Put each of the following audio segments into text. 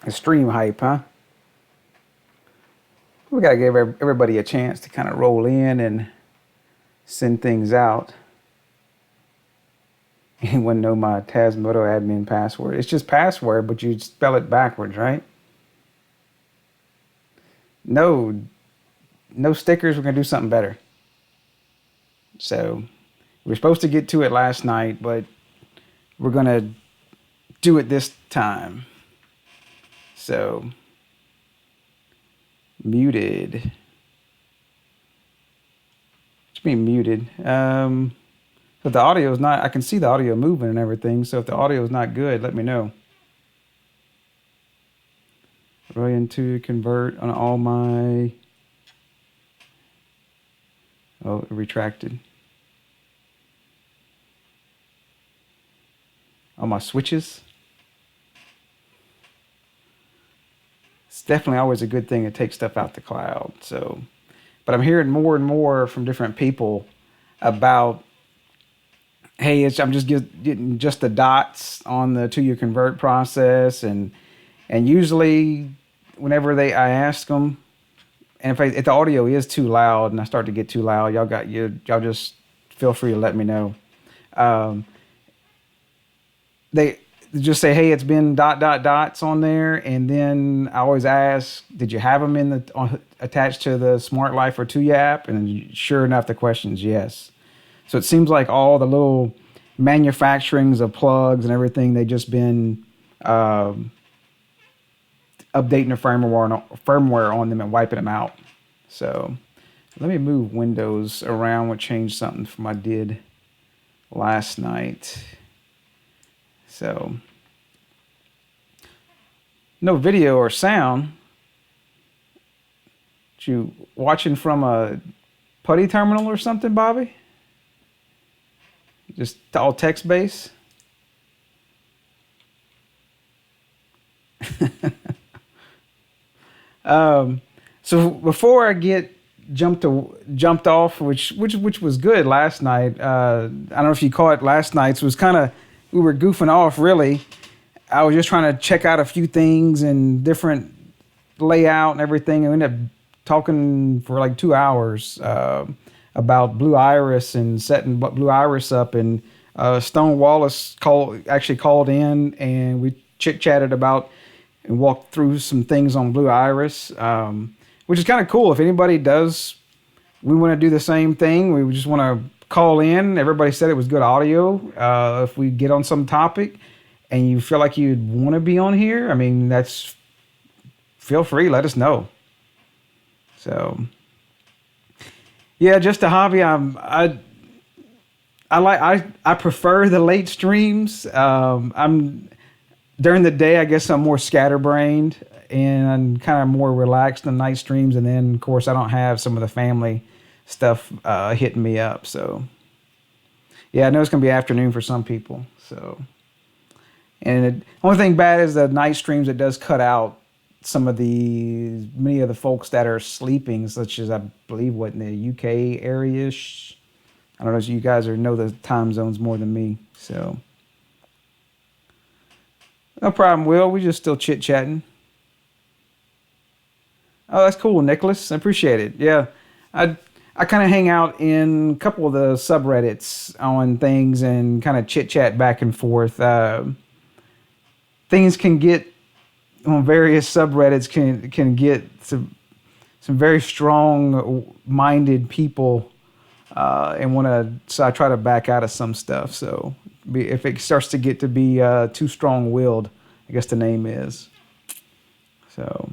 Stream hype, huh? We gotta give everybody a chance to kind of roll in and send things out. Anyone know my Tasmota admin password? It's just password, but you spell it backwards, right? No, no stickers. We're gonna do something better. So we were supposed to get to it last night, but we're gonna do it this time. So muted. It's being muted. But the audio is not. I can see the audio moving and everything. So if the audio is not good, let me know. Going to convert on all my. Oh, it retracted. All my switches. It's definitely always a good thing to take stuff out the cloud. So, but I'm hearing more and more from different people about, hey, I'm just getting just the dots on the to-year convert process, and usually whenever I ask them, and if the audio is too loud and I start to get too loud, y'all just feel free to let me know. They just say, hey, it's been ... dots on there, and then I always ask, did you have them attached to the Smart Life or Tuya app? And sure enough, the question's yes. So it seems like all the little manufacturings of plugs and everything, they've just been updating the firmware on them and wiping them out. So let me move Windows around. We'll change something from I did last night. So no video or sound. You watching from a putty terminal or something, Bobby? Just all text based? So before I get jumped off, which was good last night. I don't know if you caught last night's. Was kind of, we were goofing off really. I was just trying to check out a few things and different layout and everything. I ended up talking for like 2 hours about Blue Iris and setting Blue Iris up. And Stone Wallace called in, and we chit-chatted about and walked through some things on Blue Iris, which is kind of cool. If anybody we want to do the same thing. We just want to call in. Everybody said it was good audio. If we get on some topic and you feel like you'd want to be on here, I mean, feel free, let us know. So, yeah, just a hobby. I prefer the late streams. During the day, I guess I'm more scatterbrained and I'm kind of more relaxed in night streams. And then, of course, I don't have some of the family stuff hitting me up. So, yeah, I know it's going to be afternoon for some people. So, and the only thing bad is the night streams, it does cut out many of the folks that are sleeping, such as I believe in the UK area-ish. I don't know if you guys know the time zones more than me. So, no problem, Will. We just still chit-chatting. Oh, that's cool, Nicholas. I appreciate it. Yeah, I kind of hang out in a couple of the subreddits on things and kind of chit-chat back and forth. Things can get on various subreddits can get some very strong-minded people and want to. So I try to back out of some stuff. So if it starts to get to be too strong-willed, I guess the name is. So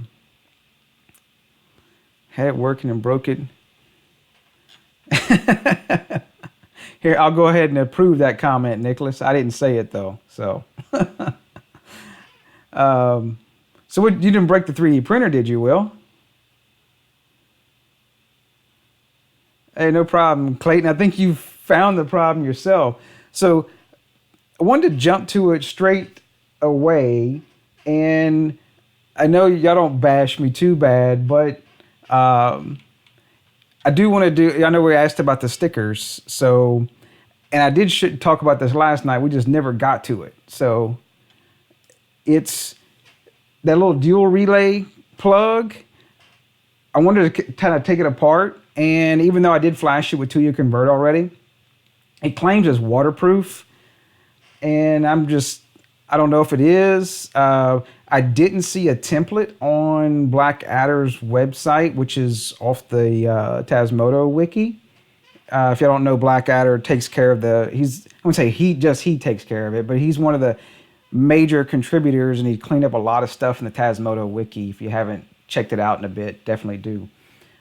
had it working and broke it. Here, I'll go ahead and approve that comment, Nicholas. I didn't say it though. So, so you didn't break the 3D printer, did you, Will? Hey, no problem, Clayton. I think you found the problem yourself. So I wanted to jump to it straight away, and I know y'all don't bash me too bad, but I do want to do. I know we asked about the stickers, so, and I did talk about this last night. We just never got to it. So it's that little dual relay plug, I wanted to kind of take it apart. And even though I did flash it with 2U convert already, it claims it's waterproof. And I don't know if it is. I didn't see a template on Blackadder's website, which is off the Tasmota Wiki. If you don't know, Blackadder takes care of I wouldn't say he takes care of it, but he's one of the major contributors, and he cleaned up a lot of stuff in the Tasmota Wiki. If you haven't checked it out in a bit, definitely do.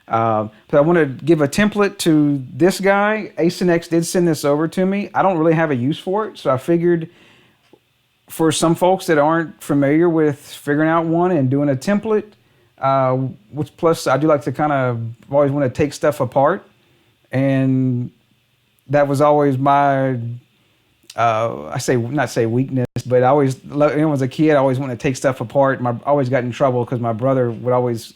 But I want to give a template to this guy. Acenx did send this over to me. I don't really have a use for it, so I figured for some folks that aren't familiar with figuring out one and doing a template, which plus I do like to kind of always want to take stuff apart. And that was always my, not say weakness, but I always, when I was a kid, I always wanted to take stuff apart. I always got in trouble because my brother would always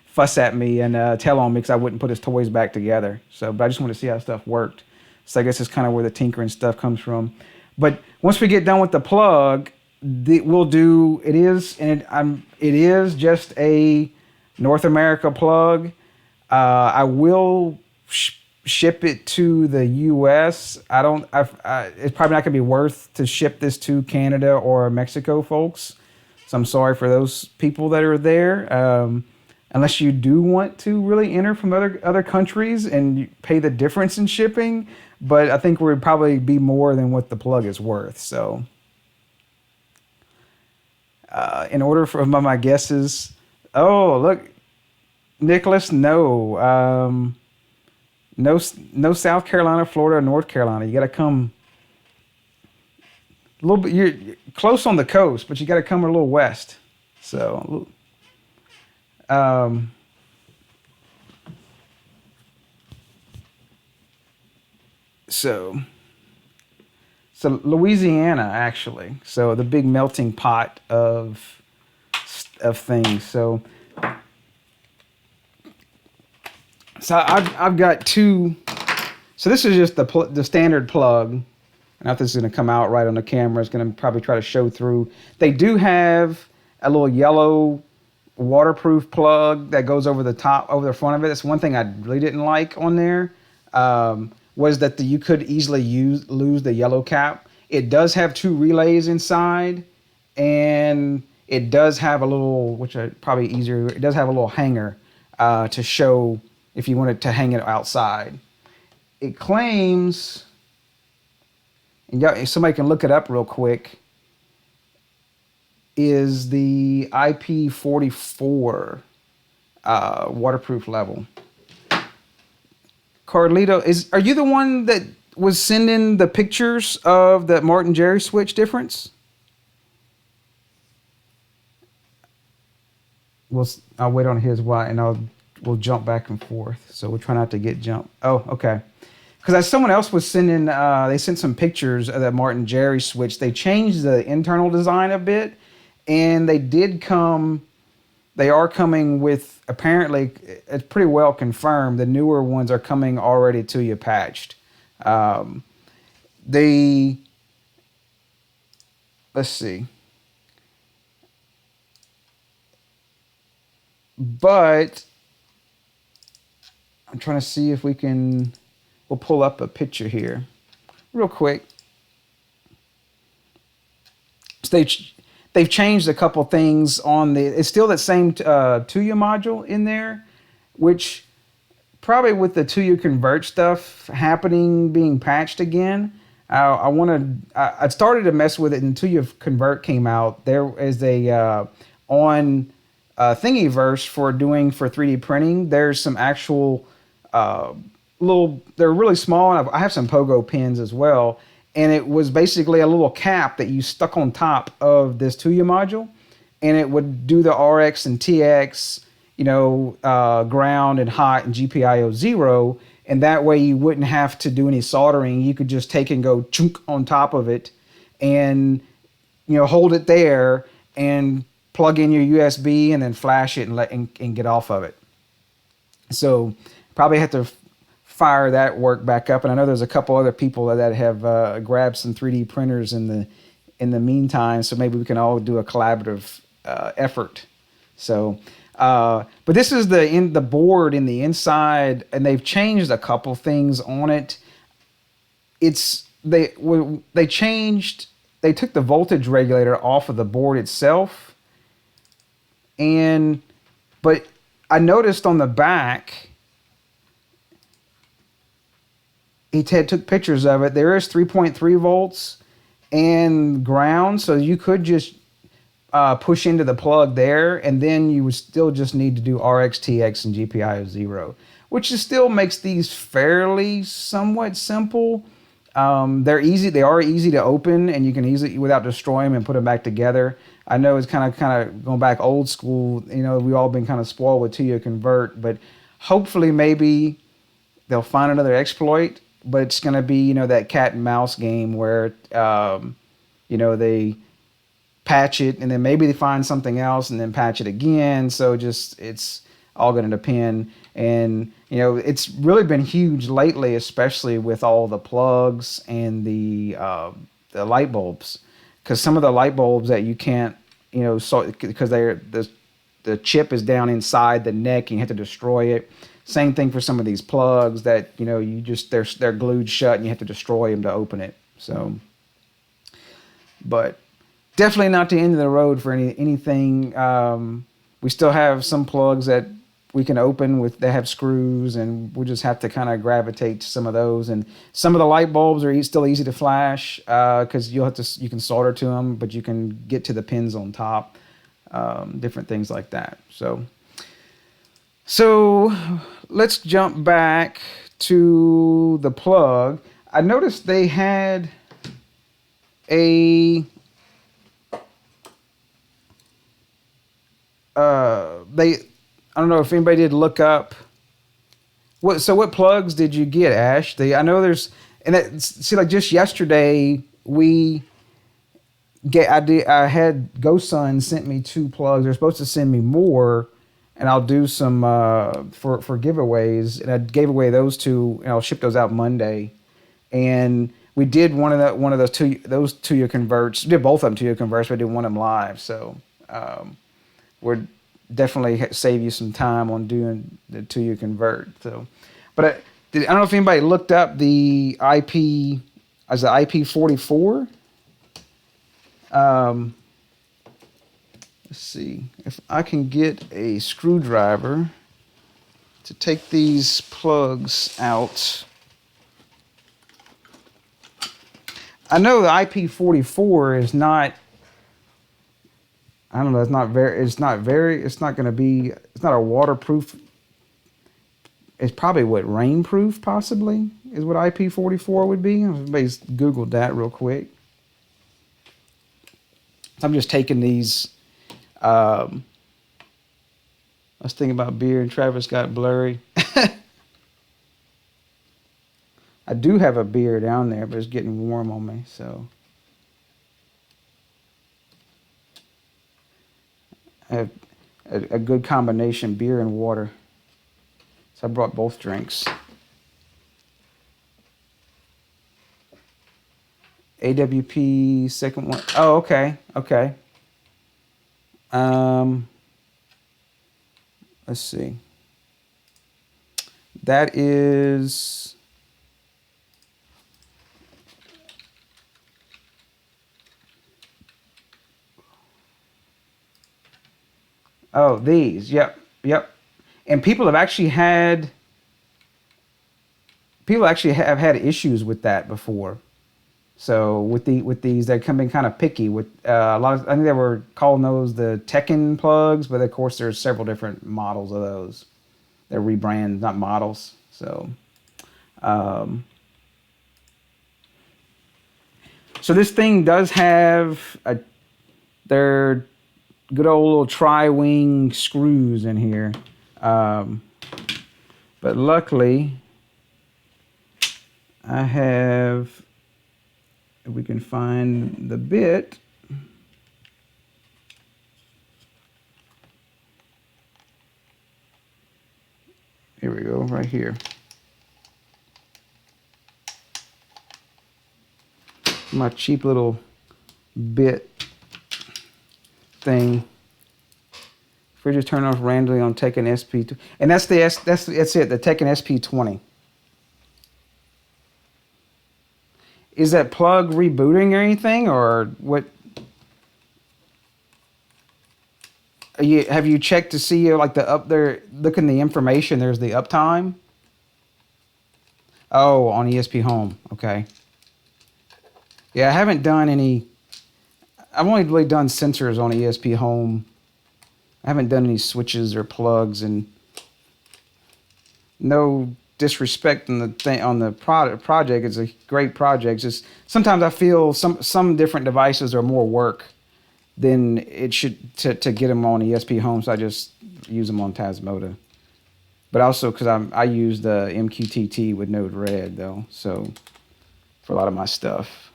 fuss at me and tell on me because I wouldn't put his toys back together. But I just want to see how stuff worked. So I guess it's kind of where the tinkering stuff comes from. But once we get done with the plug, it is just a North America plug. I will ship it to the U.S. It's probably not going to be worth to ship this to Canada or Mexico, folks. So I'm sorry for those people that are there. Unless you do want to really enter from other countries and you pay the difference in shipping, but I think would probably be more than what the plug is worth. So, in order for my guesses, oh look, Nicholas, no. No South Carolina, Florida, or North Carolina. You got to come a little bit. You're close on the coast, but you got to come a little west. So, so Louisiana actually. So the big melting pot of things. So I've got two. So this is just the standard plug. I don't know if this is going to come out right on the camera. It's going to probably try to show through. They do have a little yellow waterproof plug that goes over the front of it. That's one thing I really didn't like on there. Was that you could easily lose the yellow cap. It does have 2 relays inside, and it does have a little, which are probably easier. It does have a little hanger to show if you wanted to hang it outside. It claims, and somebody can look it up real quick, is the IP44 waterproof level. Carlito, are you the one that was sending the pictures of the Martin Jerry switch difference? I'll wait on his and we'll jump back and forth. So we'll try not to get jumped. Oh, okay. Because someone else was sending, they sent some pictures of that Martin Jerry switch. They changed the internal design a bit, and they are coming with, apparently, it's pretty well confirmed, the newer ones are coming already to you patched. Let's see. But I'm trying to see if we'll pull up a picture here real quick. So they've changed a couple things it's still that same 2U module in there, which probably with the 2U convert stuff being patched again, I started to mess with it and 2U convert came out. There is on Thingiverse for 3D printing. There's some actual they're really small, and I have some pogo pins as well. And it was basically a little cap that you stuck on top of this 2U module, and it would do the RX and TX, ground and hot and GPIO 0. And that way you wouldn't have to do any soldering. You could just take and go chunk on top of it and, hold it there and plug in your USB and then flash it and get off of it. So probably have to fire that work back up. And I know there's a couple other people that have grabbed some 3D printers in the meantime. So maybe we can all do a collaborative effort. So, but this is the board in the inside, and they've changed a couple things on it. They took the voltage regulator off of the board itself, but I noticed on the back, took pictures of it. There is 3.3 volts and ground, so you could just push into the plug there, and then you would still just need to do RX, TX, and GPIO 0, which still makes these fairly somewhat simple. They're easy. They are easy to open, and you can easily, without destroying them, and put them back together. I know it's kind of going back old school. You know, we've all been kind of spoiled with 2U convert, but hopefully maybe they'll find another exploit. But it's going to be, you know, that cat and mouse game where, you know, they patch it and then maybe they find something else and then patch it again. So it's all going to depend. And, you know, it's really been huge lately, especially with all the plugs and the light bulbs. Because some of the light bulbs that you can't, you know, so because the chip is down inside the neck and you have to destroy it. Same thing for some of these plugs that, you know, they're glued shut and you have to destroy them to open it. So, but definitely not the end of the road for anything. We still have some plugs that we can open that have screws, and we'll just have to kind of gravitate to some of those. And some of the light bulbs are still easy to flash because you can solder to them, but you can get to the pins on top, different things like that. So let's jump back to the plug. I noticed they had I don't know if anybody did look up what plugs did you get, Ash? I know there's, and like just yesterday I had GoSun sent me 2 plugs. They're supposed to send me more, and I'll do some for giveaways, and I gave away those 2, and I'll ship those out Monday. And we did one of those 2U converts. We did both of them 2U converts, but I did one of them live. So we're definitely save you some time on doing the 2U convert. So, but I don't know if anybody looked up the IP as the IP44. Let's see if I can get a screwdriver to take these plugs out. I know the IP44 is not, I don't know, it's not a waterproof. It's probably rainproof possibly is what IP44 would be. Everybody's Googled that real quick. I'm just taking these. I was thinking about beer and Travis got blurry. I do have a beer down there, but it's getting warm on me, so. I have a good combination, beer and water. So I brought both drinks. AWP second one. Oh, okay. Let's see. That is these. Yep. And people have actually had issues with that before. So with these, they're coming kind of picky with a lot of. I think they were calling those the Tekken plugs, but of course there's several different models of those. They're rebrand, not models. So, so this thing does have their good old little tri-wing screws in here, but luckily I have. If we can find the bit. Here we go, right here. My cheap little bit thing. Fridge is turned off randomly on Tekken SP2. And that's the that's it, the Tekken SP20. Is that plug rebooting or anything, or what? Have you checked to see like the up there? Look in the information. There's the uptime. Oh, on ESP Home. Okay. Yeah, I haven't done any. I've only really done sensors on ESP Home. I haven't done any switches or plugs, and no disrespect on the thing on the project. It's a great project. Just sometimes I feel some different devices are more work than it should to get them on ESP Home. So I just use them on Tasmota. But also because I use the MQTT with NodeRed though, so for a lot of my stuff.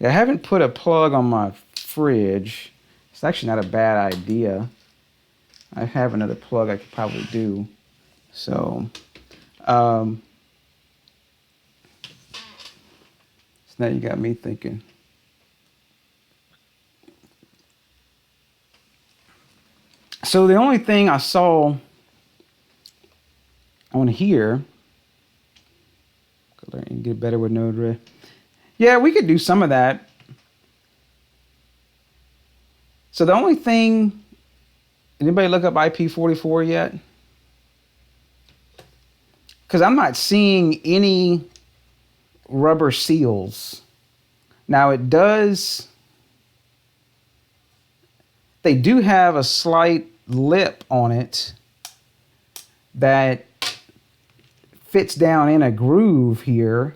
Yeah, I haven't put a plug on my fridge. It's actually not a bad idea. I have another plug I could probably do. So, so now you got me thinking. So the only thing I saw on here, get better with NodeRed. Yeah, we could do some of that. So the only thing, anybody look up IP44 yet? Because I'm not seeing any rubber seals. Now it does, they do have a slight lip on it that fits down in a groove here.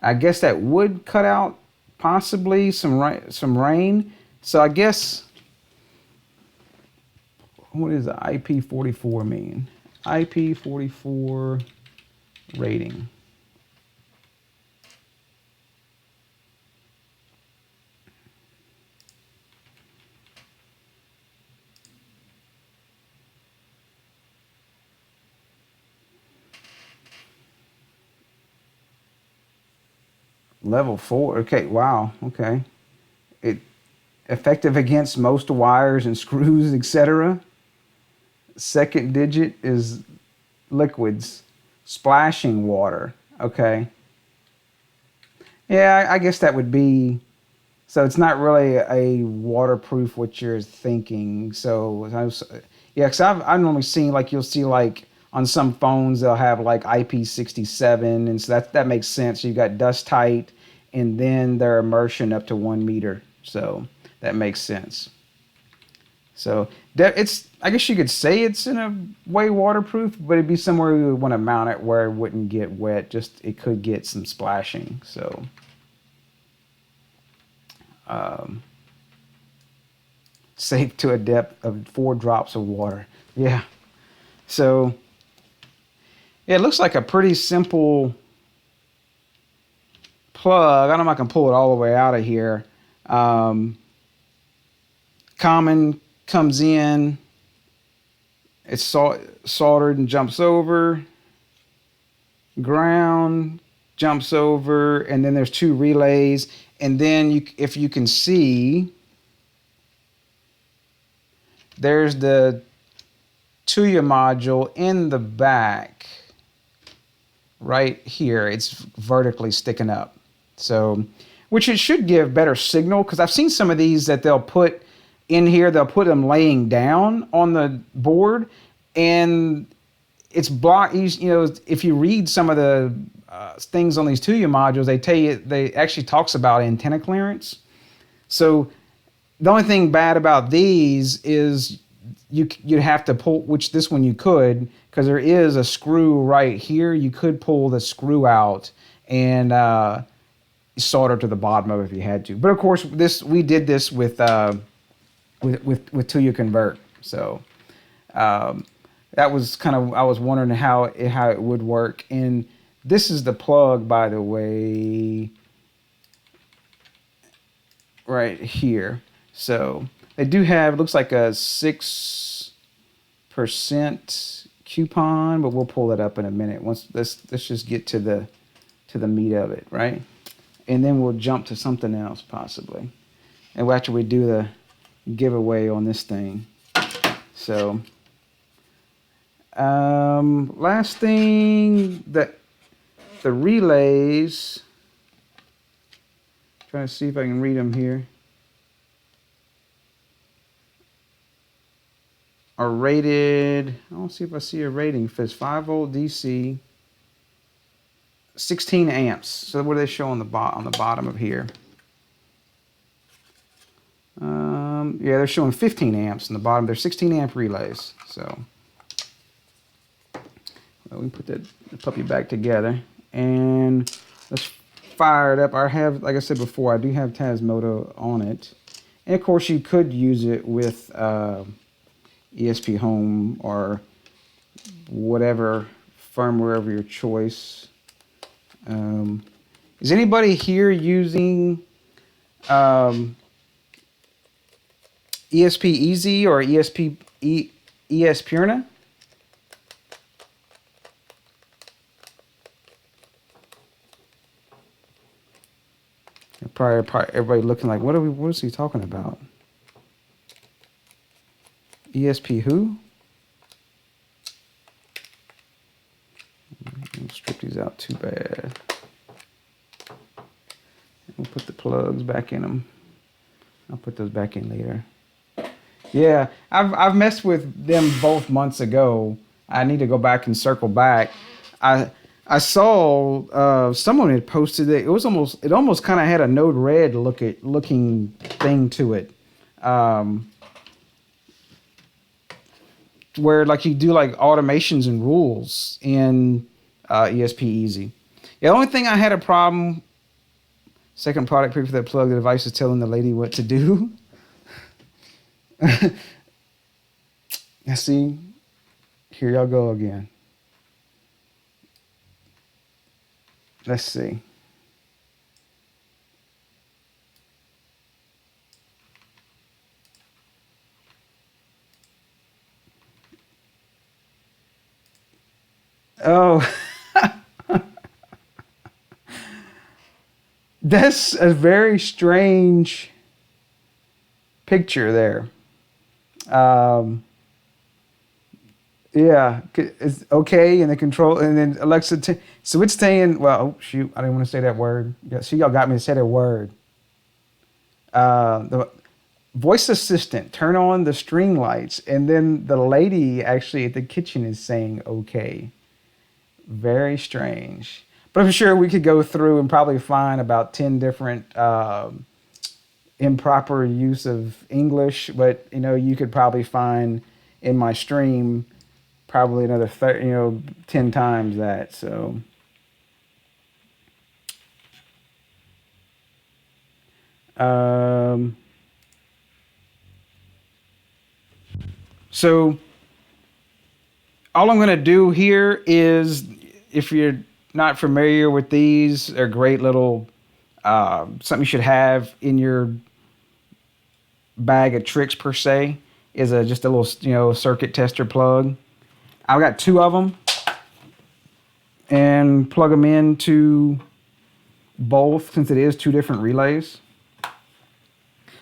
I guess that would cut out possibly some rain. So I guess, what does the IP44 mean? IP44 rating. Level 4. Okay, wow. Okay. It effective against most wires and screws, etc. Second digit is liquids, splashing water. Okay. Yeah, I guess that would be, so it's not really a waterproof what you're thinking. So yeah, because I've normally seen, like, you'll see like on some phones they'll have like IP67, and so that makes sense. You've got dust tight, and then their immersion up to 1 meter. So that makes sense. So it's, I guess you could say it's in a way waterproof, but it'd be somewhere we would want to mount it where it wouldn't get wet. Just it could get some splashing. So safe to a depth of 4 drops of water. Yeah. So yeah, it looks like a pretty simple plug. I don't know if I can pull it all the way out of here. Common comes in, it's soldered and jumps over. Ground jumps over, and then there's 2 relays. And then if you can see, there's the Tuya module in the back right here. It's vertically sticking up. So, which it should give better signal, because I've seen some of these that they'll put in here, they'll put them laying down on the board, and it's blocked. You know, if you read some of the things on these Tuya modules, they tell you, they actually talks about antenna clearance. So the only thing bad about these is you'd have to pull, which this one you could, because there is a screw right here. You could pull the screw out and solder to the bottom of it if you had to. But of course, we did this with Tuya Convert. So that was kind of, I was wondering how it would work. And this is the plug, by the way, right here. So they do have, it looks like a 6% coupon, but we'll pull that up in a minute. Let's just get to the meat of it, right? And then we'll jump to something else possibly. and after we do the giveaway on this thing. So, last thing, the relays. Trying to see if I can read them here. Are rated. I don't see if I see a rating. If it's 5-volt DC, 16 amps. So what do they show on the bottom of here? Yeah, they're showing 15 amps on the bottom. They're 16 amp relays. So well, we can put the puppy back together and let's fire it up. I have, like I said before, I do have Tasmota on it, and of course you could use it with ESP Home or whatever firmware of your choice. Is anybody here using ESP Easy or ES Purna? Probably everybody looking like, what is he talking about? ESP who? Don't strip these out too bad. We'll put the plugs back in them. I'll put those back in later. Yeah, I've messed with them both months ago. I need to go back and circle back. I saw someone had posted it. It almost kind of had a NodeRed looking thing to it, where like you do like automations and rules in ESP Easy. The only thing I had a problem. Second product preview for that plug. The device is telling the lady what to do. See, here y'all go again. Let's see. Oh, that's a very strange picture there. Yeah, it's okay, and the control, and then Alexa. So it's saying, well, oh shoot, I didn't want to say that word. Yeah, see, y'all got me to say that word. The voice assistant, turn on the string lights, and then the lady actually at the kitchen is saying okay. Very strange, but I'm sure we could go through and probably find about 10 different improper use of English. But you could probably find in my stream probably another 10 times that. So all I'm going to do here is, if you're not familiar with these, they're great little something you should have in your bag of tricks per se, is just a little circuit tester plug. I've got 2 of them and plug them into both, since it is 2 different relays.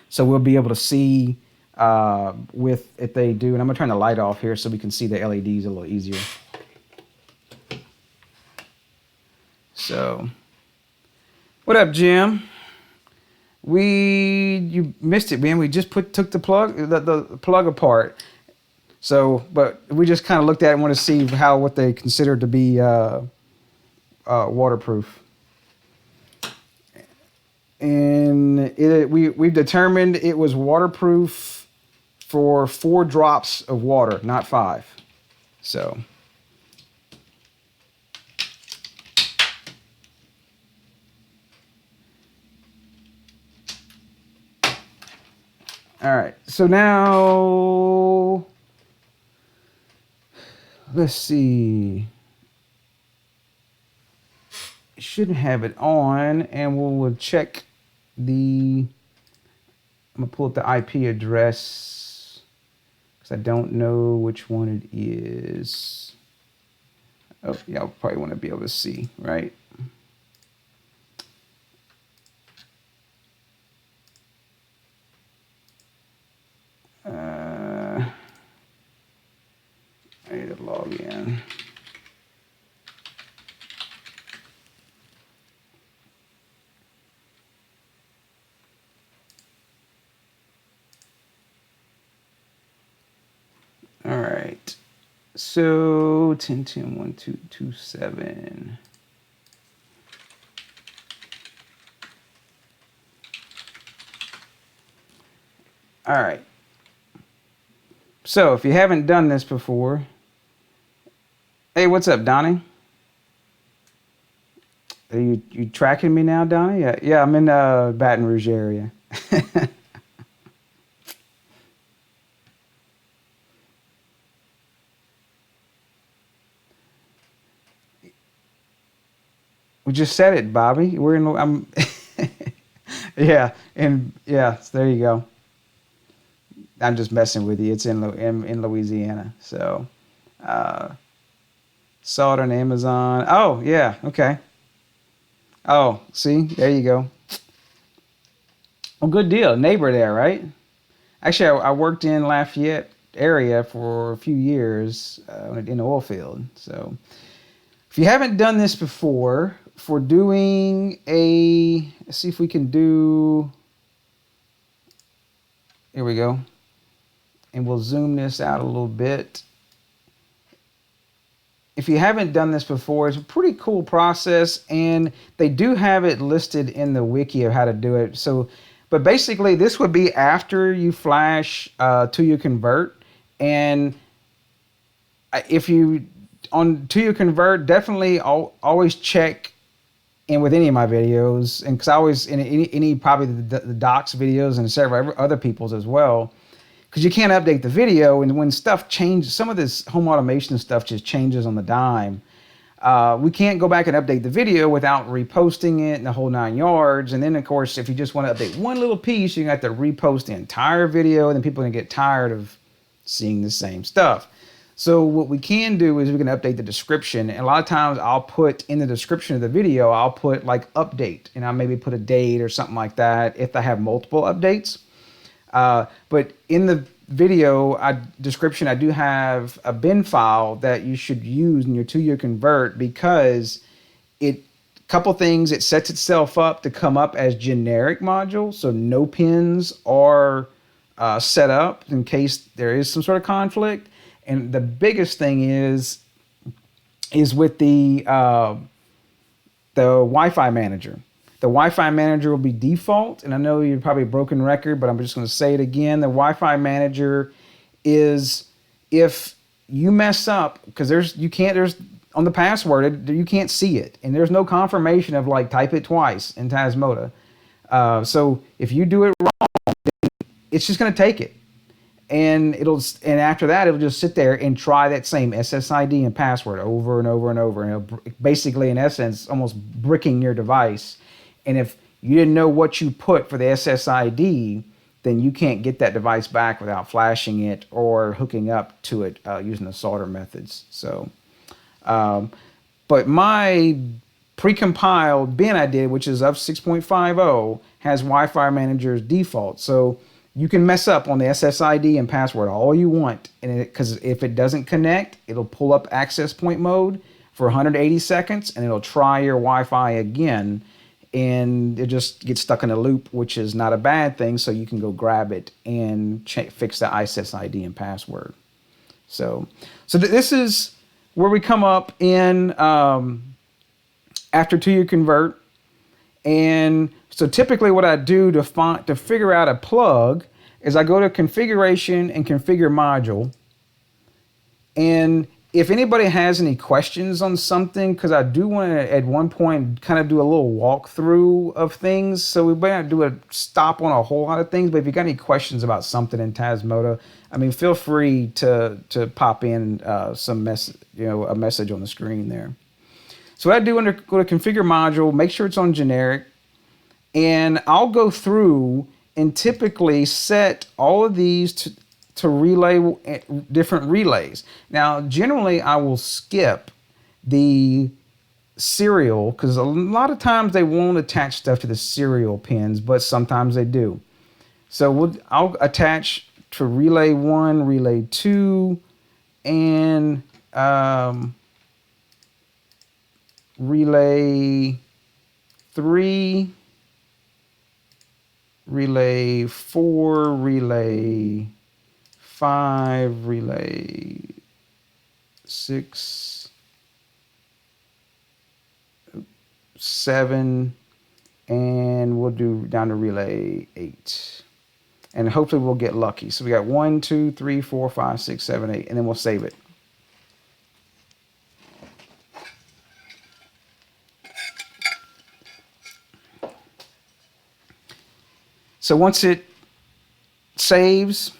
So we'll be able to see if they do. And I'm going to turn the light off here so we can see the LEDs a little easier. So, what up, Jim? You missed it, man. We just took the plug apart. So, but we just kind of looked at it and want to see what they consider to be waterproof. And we've determined it was waterproof for 4 drops of water, not 5. So. All right, so now, let's see. Shouldn't have it on, and we'll check I'm gonna pull up the IP address because I don't know which one it is. Oh, yeah, I'll probably want to be able to see, right? So 10, 10, 1, 2, 2, 7. All right. So if you haven't done this before, hey, what's up, Donnie? Are you tracking me now, Donnie? Yeah, I'm in Baton Rouge area. We just said it, Bobby. We're in. I'm. Yeah, and yeah, so there you go. I'm just messing with you. It's in Louisiana. So, uh, saw it on Amazon. Oh yeah, okay. Oh, see, there you go. Well, good deal. Neighbor there, right? Actually, I worked in Lafayette area for a few years in the oil field. So, if you haven't done this before, for doing let's see if we can do. Here we go. And we'll zoom this out a little bit. If you haven't done this before, it's a pretty cool process, and they do have it listed in the wiki of how to do it. So, but basically, this would be after you flash to your convert, and if you on to your convert, definitely always check in with any of my videos, and because I always in any probably the docs videos and several other people's as well. Because you can't update the video, and when stuff changes, some of this home automation stuff just changes on the dime. We can't go back and update the video without reposting it and the whole 9 yards. And then, of course, if you just want to update one little piece, you have to repost the entire video, and then people are going to get tired of seeing the same stuff. So what we can do is we can update the description. And a lot of times I'll put in the description of the video, I'll put like update, and I'll maybe put a date or something like that if I have multiple updates. But in the video description, I do have a bin file that you should use in your 2-year convert, because couple things, it sets itself up to come up as generic modules. So no pins are set up in case there is some sort of conflict. And the biggest thing is with the Wi-Fi manager. The Wi-Fi manager will be default, and I know you're probably a broken record, but I'm just going to say it again. The Wi-Fi manager is, if you mess up, because there's on the password, you can't see it, and there's no confirmation of like type it twice in Tasmota. So if you do it wrong, it's just going to take it, and after that it'll just sit there and try that same SSID and password over and over and over, and it'll basically, in essence, almost bricking your device. And if you didn't know what you put for the SSID, then you can't get that device back without flashing it or hooking up to it using the solder methods. So, but my precompiled bin I did, which is of 6.50, has Wi-Fi Manager's default. So you can mess up on the SSID and password all you want, and because if it doesn't connect, it'll pull up access point mode for 180 seconds, and it'll try your Wi-Fi again. And it just gets stuck in a loop, which is not a bad thing. So you can go grab it and fix the SSID and password. So this is where we come up in after 2-year convert. And so typically what I do to figure out a plug is I go to configuration and configure module. And if anybody has any questions on something, because I do want to at one point kind of do a little walkthrough of things, so we might not do a stop on a whole lot of things, but if you got any questions about something in Tasmota, I mean, feel free to pop in some a message on the screen there. So what I do go to configure module, make sure it's on generic, and I'll go through and typically set all of these to relay different relays. Now, generally, I will skip the serial, because a lot of times they won't attach stuff to the serial pins, but sometimes they do. So I'll attach to relay 1, relay 2, and relay 3, relay 4, relay 5, relay 6, 7, and we'll do down to relay 8. And hopefully we'll get lucky. So we got 1, 2, 3, 4, 5, 6, 7, 8, and then we'll save it. So once it saves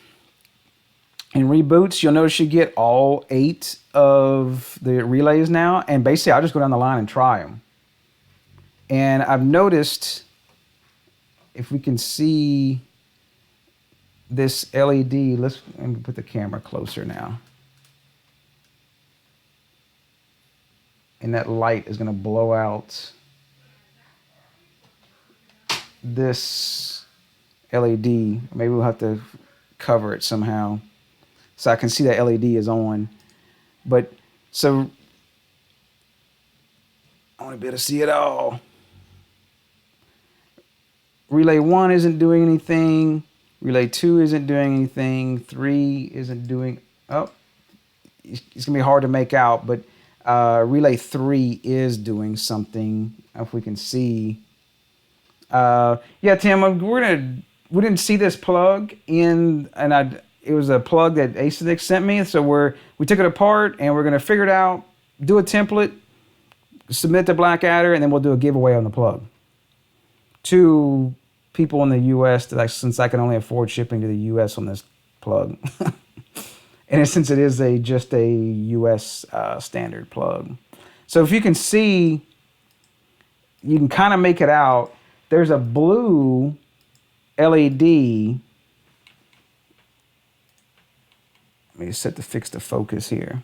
and reboots, you'll notice you get all 8 of the relays now. And basically, I'll just go down the line and try them. And I've noticed, if we can see this LED, let me put the camera closer now. And that light is going to blow out this LED. Maybe we'll have to cover it somehow so I can see that LED is on. But so I want to be able to see it all. Relay 1 isn't doing anything. Relay 2 isn't doing anything. 3 isn't doing... Oh, it's going to be hard to make out, but relay 3 is doing something. If we can see... yeah, Tim, we didn't see this plug in, and it was a plug that Acenx sent me. So we took it apart, and we're going to figure it out, do a template, submit to Blackadder, and then we'll do a giveaway on the plug to people in the U.S. Since I can only afford shipping to the U.S. on this plug, and since it is just a U.S. Standard plug. So if you can see, you can kind of make it out. There's a blue LED. Let me set to fix the focus here.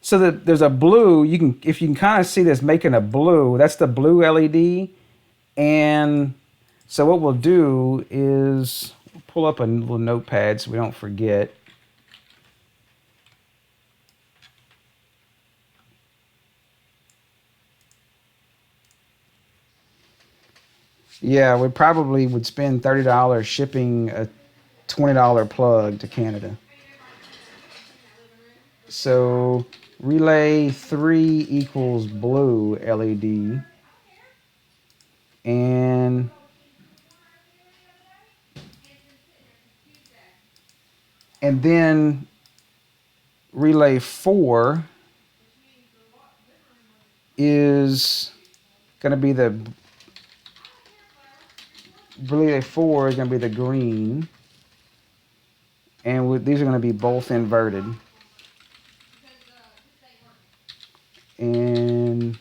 So there's a blue, if you can kind of see this making a blue, that's the blue LED. And so what we'll do is pull up a little notepad so we don't forget. Yeah, we probably would spend $30 shipping a $20 plug to Canada. So relay 3 equals blue LED. And then relay 4 is going to be the green, and these are going to be both inverted. And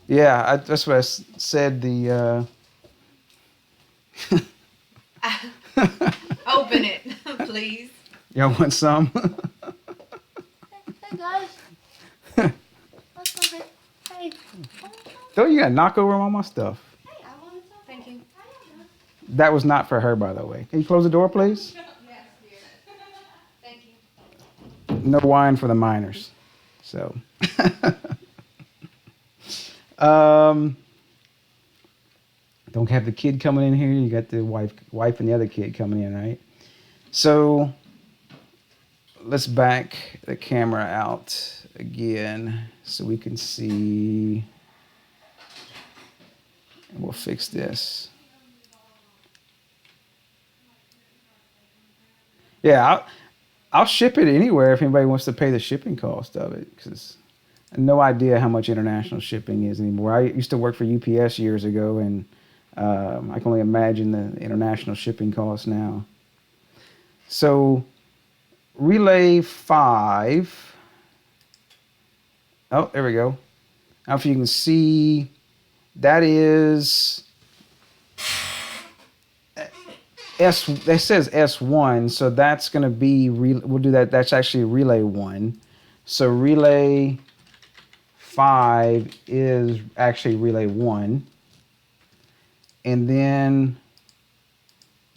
yeah, that's what I said. Open it, please. Y'all want some? Hey guys. Hey. Don't you got to knock over all my stuff. Hey, I want some. Thank you. That was not for her, by the way. Can you close the door, please? Yes, dear. Thank you. No wine for the minors. So, don't have the kid coming in here. You got the wife and the other kid coming in, right? So, let's back the camera out again so we can see. And we'll fix this. Yeah, I'll ship it anywhere if anybody wants to pay the shipping cost of it, because I have no idea how much international shipping is anymore. I used to work for UPS years ago, and I can only imagine the international shipping costs now. So relay 5. Oh, there we go. Now if you can see, that is that says S1, so that's going to be, we'll do that. That's actually relay 1. So relay 5 is actually relay 1. And then,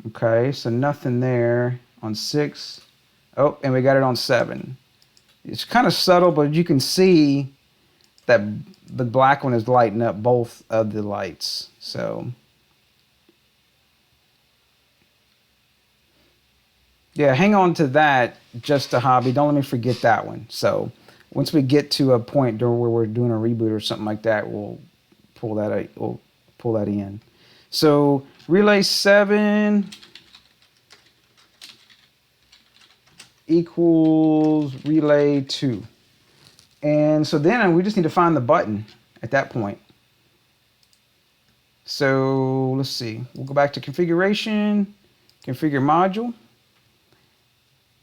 okay, so nothing there on 6. Oh, and we got it on 7. It's kind of subtle, but you can see that the black one is lighting up both of the lights. So Yeah, hang on to that, just a hobby. Don't let me forget that one. So once we get to a point where we're doing a reboot or something like that, we'll pull that. We'll pull that in. So relay 7 equals relay 2. And so then we just need to find the button at that point. So let's see. We'll go back to configuration, configure module,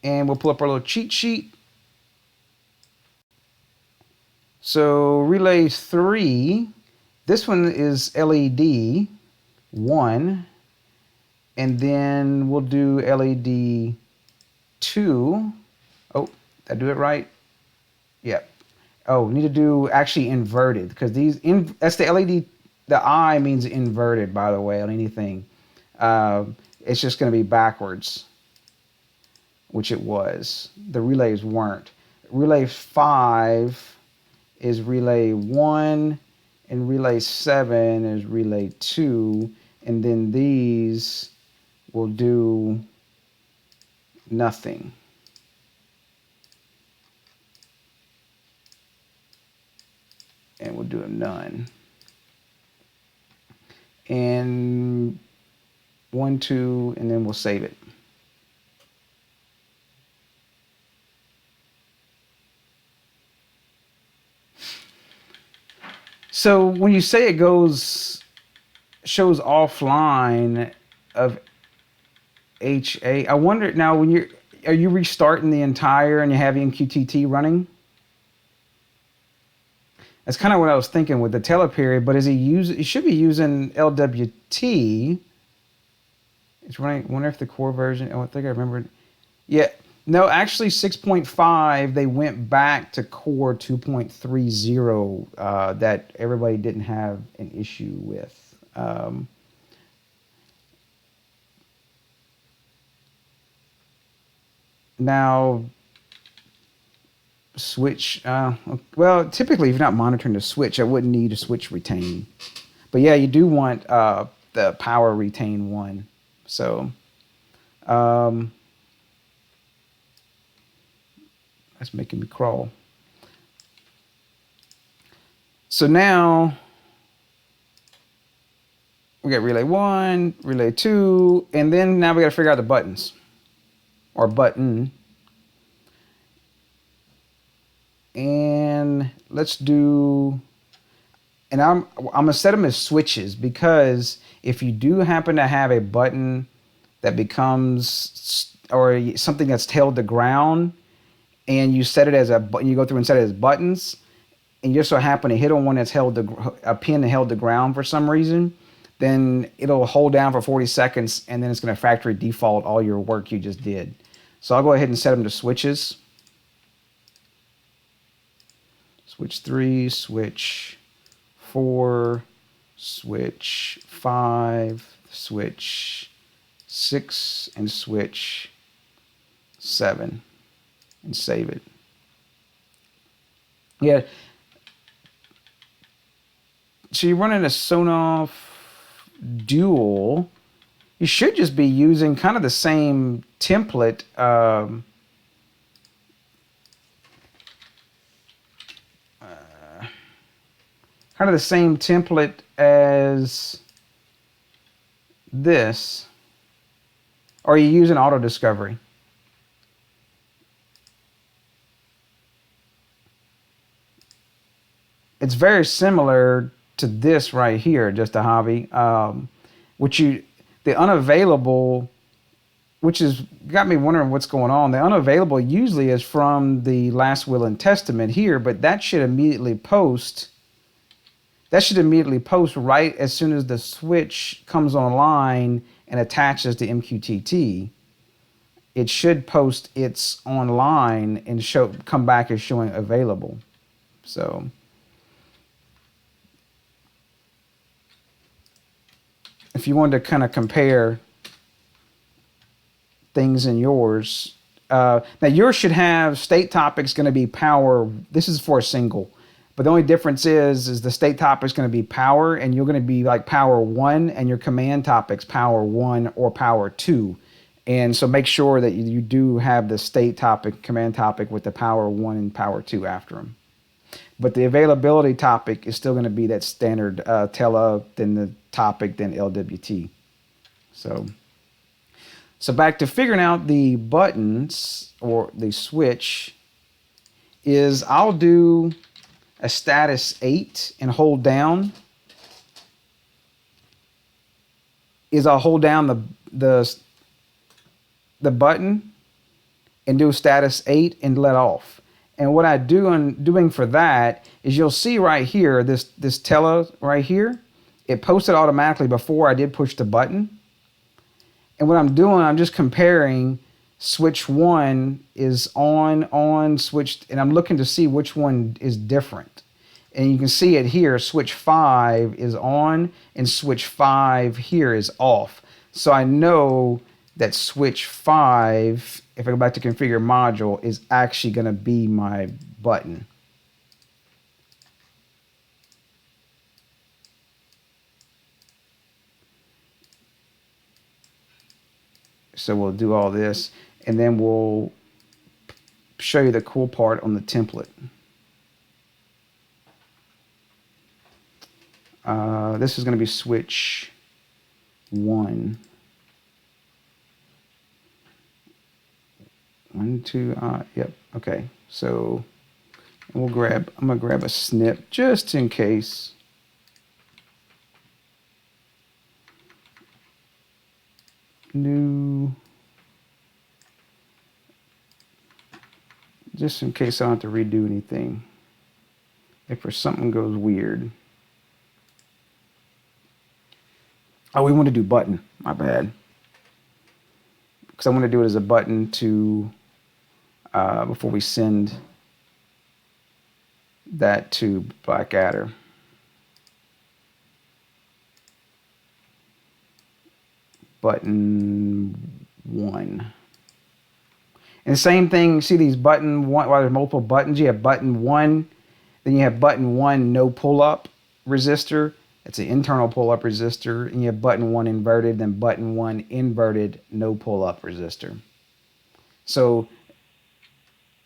and we'll pull up our little cheat sheet. So relay 3, this one is LED 1, and then we'll do LED 2. Oh, did I do it right? Yep. Oh, we need to do actually inverted, because that's the LED. The I means inverted, by the way, on anything. It's just going to be backwards, which it was. The relays weren't. Relay 5 is relay 1, and relay 7 is relay 2, and then these will do nothing. And we'll do a none. And 1, 2, and then we'll save it. So when you say it shows offline of HA, I wonder now, are you restarting the entire and you have MQTT running? That's kind of what I was thinking with the teleperiod, but he should be using LWT. It's running. I wonder if the core version, I think I remember. Yeah, no, actually 6.5, they went back to core 2.30 that everybody didn't have an issue with. Now, switch, well, typically if you're not monitoring the switch, I wouldn't need a switch retain. But yeah, you do want the power retain 1. So that's making me crawl. So now we got relay 1, relay 2, and then now we got to figure out the buttons, or button. And let's do, and I'm gonna set them as switches, because if you do happen to have a button that becomes, or something that's held to ground, and you set it as you go through and set it as buttons, and you just so happen to hit on one that's a pin held to ground for some reason, then it'll hold down for 40 seconds, and then it's going to factory default all your work you just did. So I'll go ahead and set them to switches. Switch 3, switch 4, switch 5, switch 6, and switch 7, and save it. Yeah. So you're running a Sonoff Dual. You should just be using kind of the same template. Kind of the same template as this. Or are you using auto discovery? It's very similar to this right here, just a hobby. The unavailable, which has got me wondering what's going on. The unavailable usually is from the last will and testament here, but that should immediately post. That should immediately post right as soon as the switch comes online and attaches to MQTT. It should post it's online and come back as showing available. So if you wanted to kind of compare things in yours, now yours should have state topic's going to be power. This is for a single. But the only difference is the state topic is going to be power, and you're going to be like power 1, and your command topic's power 1 or power 2. And so make sure that you do have the state topic, command topic with the power 1 and power 2 after them. But the availability topic is still going to be that standard tele, then the topic, then LWT. So back to figuring out the buttons or the switch is I'll do a status 8 and hold down. I'll hold down the button and do status 8 and let off. And what I doing for that is you'll see right here, this tele right here, it posted automatically before I did push the button. And what I'm doing, I'm just comparing switch 1 is on, switched, and I'm looking to see which one is different. And you can see it here, switch 5 is on and switch 5 here is off. So I know that switch 5, if I go back to configure module, is actually going to be my button. So we'll do all this, and then we'll show you the cool part on the template. This is going to be switch 1. 1, 2, yep, okay. So I'm going to grab a snip just in case. New, just in case I don't have to redo anything. If for something goes weird. Oh, we want to do button. My bad. Because I want to do it as a button to before we send that to Blackadder. Button 1. And the same thing, see these button 1, while there's multiple buttons, you have button 1, then you have button 1 no pull-up resistor. It's an internal pull-up resistor. And you have button 1 inverted, then button 1 inverted no pull-up resistor. So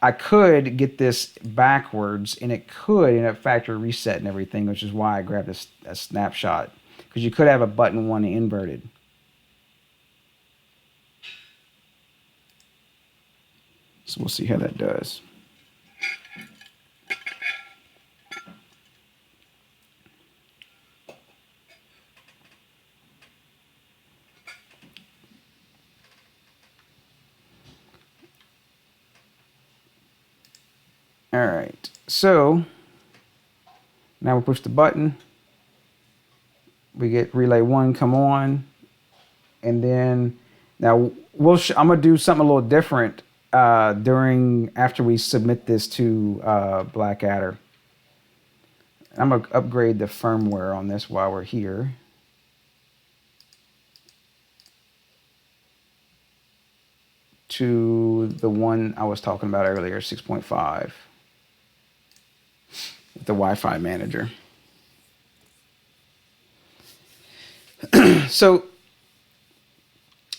I could get this backwards, and it could end up factory reset and everything, which is why I grabbed a snapshot. Because you could have a button 1 inverted. So we'll see how that does. All right, so now we push the button. We get relay 1 come on, and then now I'm gonna do something a little different after we submit this to Blackadder. I'm gonna upgrade the firmware on this while we're here. To the one I was talking about earlier, 6.5. With the Wi-Fi manager. So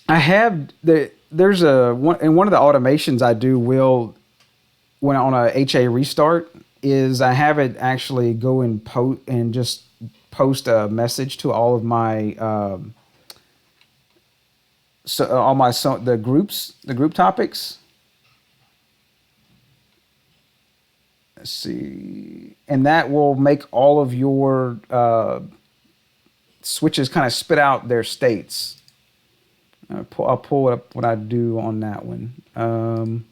I have there's in one of the automations I do when on a HA restart is I have it actually go and just post a message to all of my the group topics. Let's see, and that will make all of your switches kind of spit out their states. I'll pull up what I do on that one. I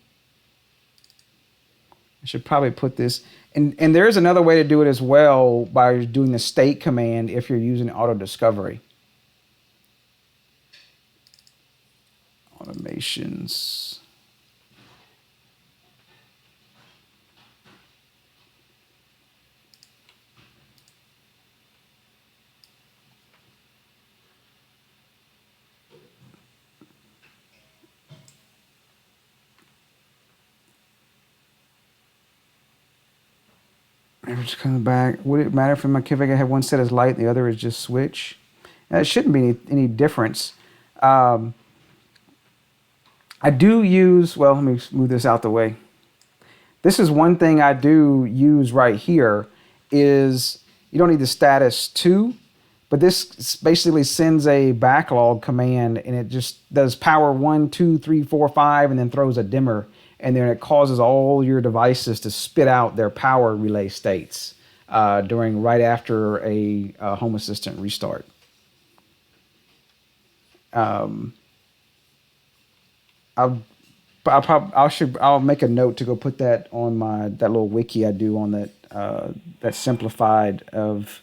should probably put this, and there is another way to do it as well by doing the state command if you're using auto discovery. Automations. I'm just coming back. Would it matter if in my config I have one set as light and the other is just switch? It shouldn't be any difference. I do use, well, let me move this out the way. This is one thing I do use right here is you don't need the status 2, but this basically sends a backlog command and it just does power 1, 2, 3, 4, 5, and then throws a dimmer. And then it causes all your devices to spit out their power relay states during right after a Home Assistant restart. I'll make a note to go put that on that little wiki I do on that simplified of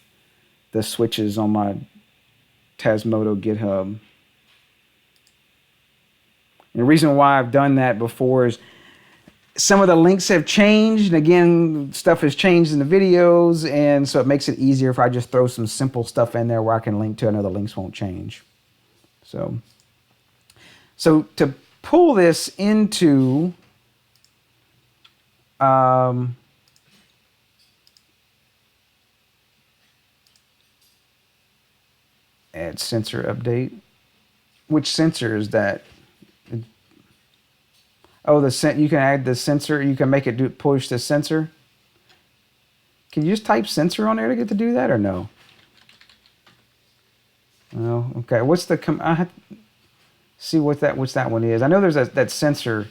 the switches on my Tasmota GitHub. And the reason why I've done that before is some of the links have changed, and again, stuff has changed in the videos, and so it makes it easier if I just throw some simple stuff in there where I can link to. I know the links won't change. So to pull this into add sensor update. Which sensor is that? Oh, you can add the sensor. You can make it push the sensor. Can you just type sensor on there to get to do that, or no? Oh, okay. What's the I have to see what that one is. I know there's that sensor.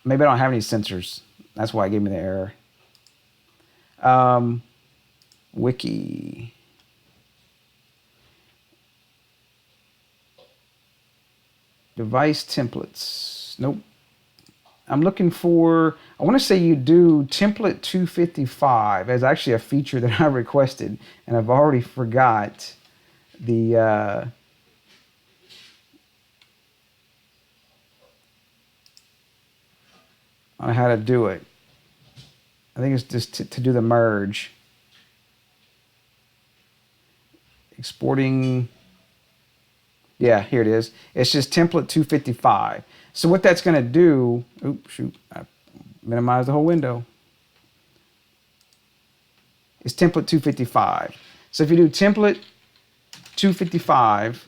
Maybe I don't have any sensors. That's why it gave me the error. Wiki. Device templates. Nope. I'm looking for, I want to say you do template 255 as actually a feature that I requested, and I've already forgot the on how to do it. I think it's just to do the merge. Exporting. Yeah, here it is. It's just template 255. So what that's going to do, oops, shoot, I minimized the whole window. It's template 255. So if you do template 255,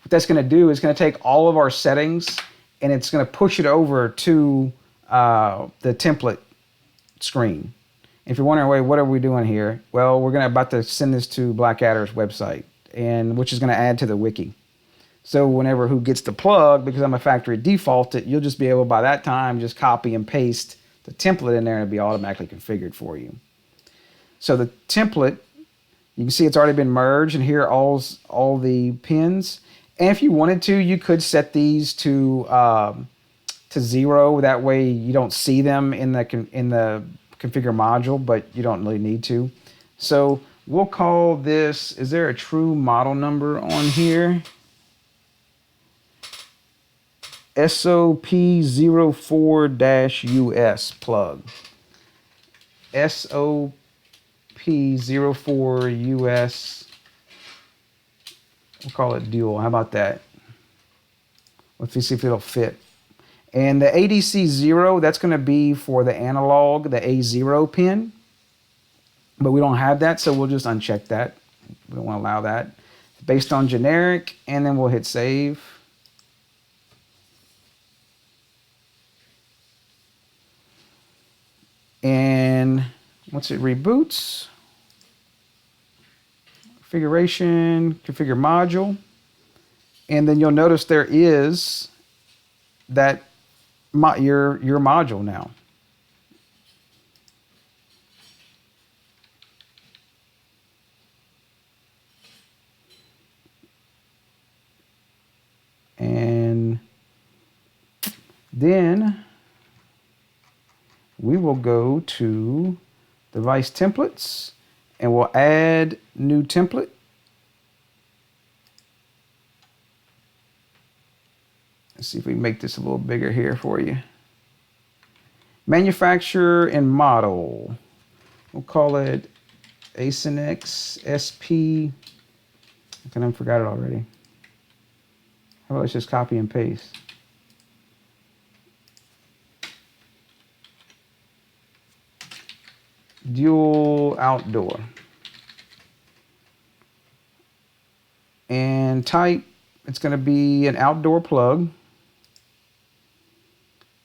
what that's going to do is going to take all of our settings and it's going to push it over to the template screen. If you're wondering, wait, what are we doing here? Well, we're about to send this to Blackadder's website, and which is going to add to the wiki. So whenever who gets the plug, because I'm a factory defaulted, you'll just be able by that time just copy and paste the template in there and it'll be automatically configured for you. So the template, you can see it's already been merged, and here are all the pins. And if you wanted to, you could set these to 0. That way you don't see them in the configure module, but you don't really need to. So we'll call this, is there a true model number on here? SOP04-US plug. SOP04-US. We'll call it dual. How about that? Let's see if it'll fit. And the ADC 0, that's going to be for the analog, the A0 pin. But we don't have that, so we'll just uncheck that. We don't want to allow that. Based on generic, and then we'll hit save. And once it reboots, configuration, configure module, and then you'll notice there is that your module now. And then we will go to device templates and we'll add new template. Let's see if we can make this a little bigger here for you. Manufacturer and model. We'll call it Acenx SP. I forgot it already. How about let's just copy and paste. Dual outdoor. And type It's going to be an outdoor plug.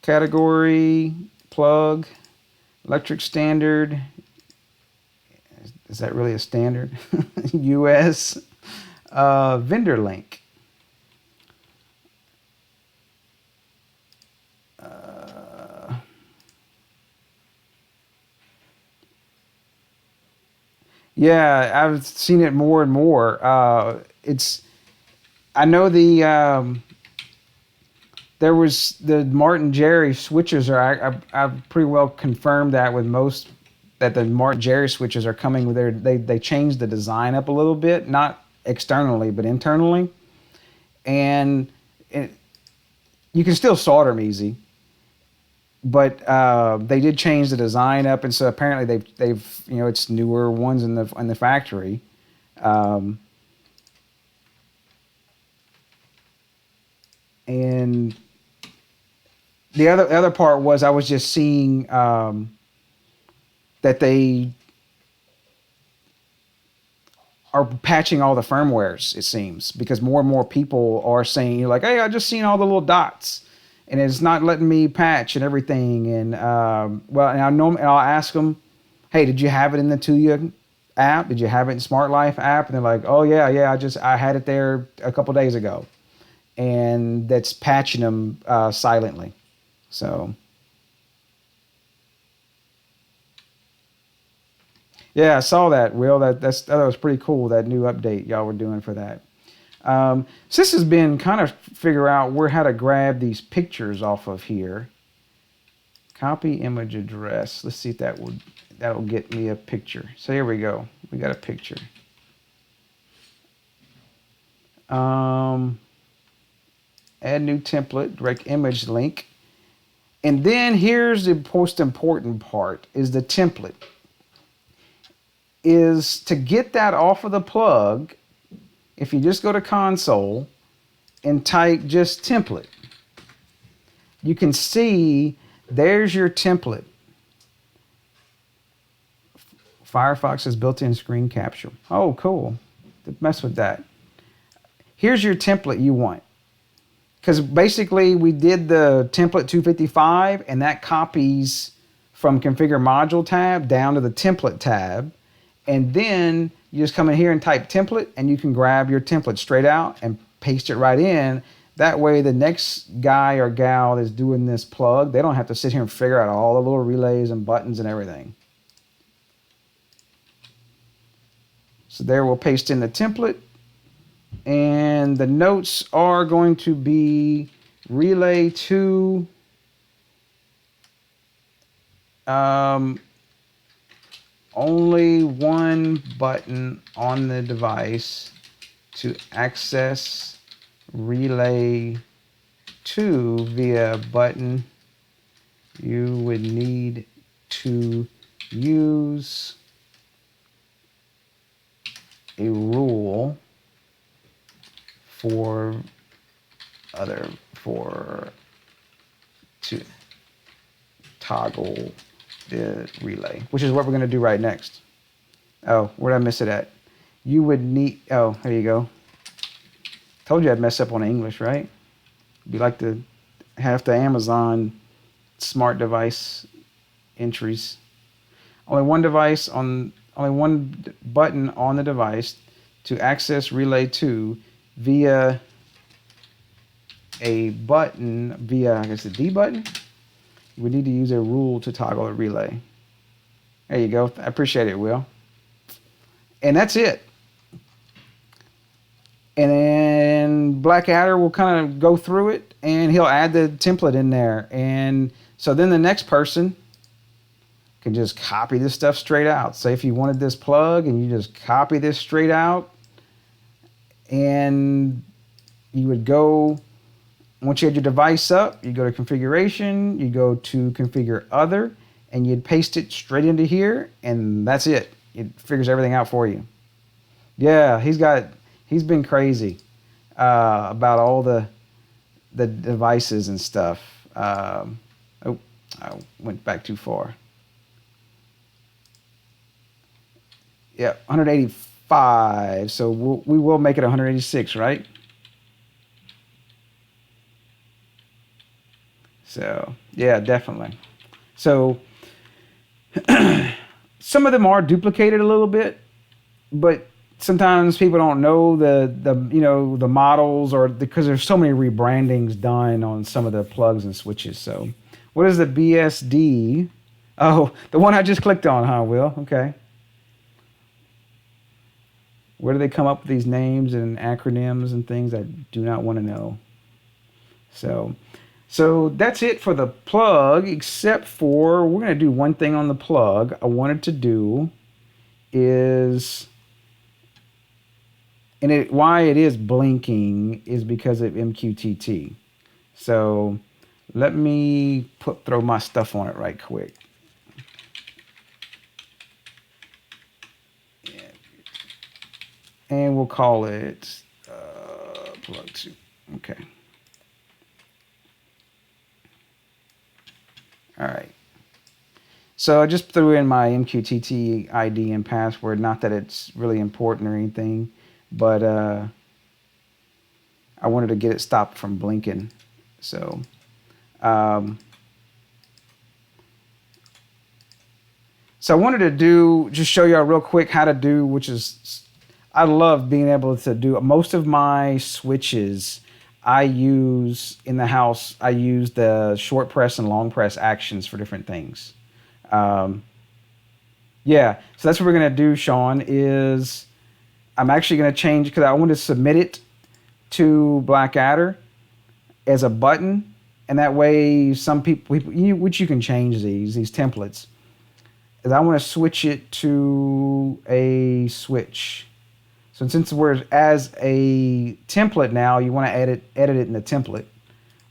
Category, plug, electric standard. Is that really a standard? US. Vendor link. Yeah, I've seen it more and more. I know there was the Martin Jerry switches are. I've pretty well confirmed that with most that the Martin Jerry switches are coming with they changed the design up a little bit, not externally but internally, and you can still solder them easy. But they did change the design up, and so apparently they've it's newer ones in the factory. And the other part was I was just seeing that they are patching all the firmwares, it seems, because more and more people are saying, like, hey, I just seen all the little dots and it's not letting me patch and everything. And and I'll ask them, hey, did you have it in the Tuya app? Did you have it in Smart Life app? And they're like, oh yeah, I had it there a couple days ago. And that's patching them silently. So yeah, I saw that, Will. That was pretty cool, that new update y'all were doing for that. So this has been kind of figure out how to grab these pictures off of here. Copy image address. Let's see if that'll get me a picture. So here we go. We got a picture. Add new template, direct image link. And then here's the most important part, is the template. Is to get that off of the plug, if you just go to console and type just template, you can see there's your template. Firefox has built-in screen capture. Oh, cool. Mess with that. Here's your template you want. Because basically we did the template 255 and that copies from configure module tab down to the template tab. And then you just come in here and type template and you can grab your template straight out and paste it right in. That way the next guy or gal that's doing this plug, they don't have to sit here and figure out all the little relays and buttons and everything. So there we'll paste in the template. And the notes are going to be relay to only one button on the device to access relay 2 via button. You would need to use a rule to toggle the relay, which is what we're going to do right next. Oh, where did I miss it at? You would need, oh, there you go. Told you I'd mess up on English, right? Be like the half the Amazon smart device entries. Only one button on the device to access relay 2 via a button, I guess the D button. You would need to use a rule to toggle a relay. There you go. I appreciate it, Will. And that's it. And then Blackadder will kind of go through it and he'll add the template in there. And so then the next person can just copy this stuff straight out. Say if you wanted this plug and you just copy this straight out, and you would go, once you had your device up, you go to configuration, you go to configure other, and you'd paste it straight into here, and that's it. It figures everything out for you. Yeah, he's been crazy about all the devices and stuff. Oh, I went back too far. Yeah, 185. So we will make it 186, right? So yeah, definitely. So some of them are duplicated a little bit, but sometimes people don't know the models, or because there's so many rebrandings done on some of the plugs and switches. So what is the BSD? Oh, the one I just clicked on, huh, Will? Okay. Where do they come up with these names and acronyms and things? I do not want to know. So that's it for the plug, except for we're going to do one thing on the plug. I wanted to do is, and why it is blinking is because of MQTT. So let me throw my stuff on it right quick. And we'll call it plug 2. Okay. All right. So I just threw in my MQTT ID and password. Not that it's really important or anything, but I wanted to get it stopped from blinking. So so I wanted to just show y'all real quick how to do, which is, I love being able to do most of my switches. I use in the house, I use the short press and long press actions for different things. Yeah, so that's what we're gonna do, Sean, is I'm actually gonna change, because I want to submit it to Blackadder as a button, and that way some people, which you can change these templates, is I want to switch it to a switch. So since we're as a template now, you want to edit it in the template.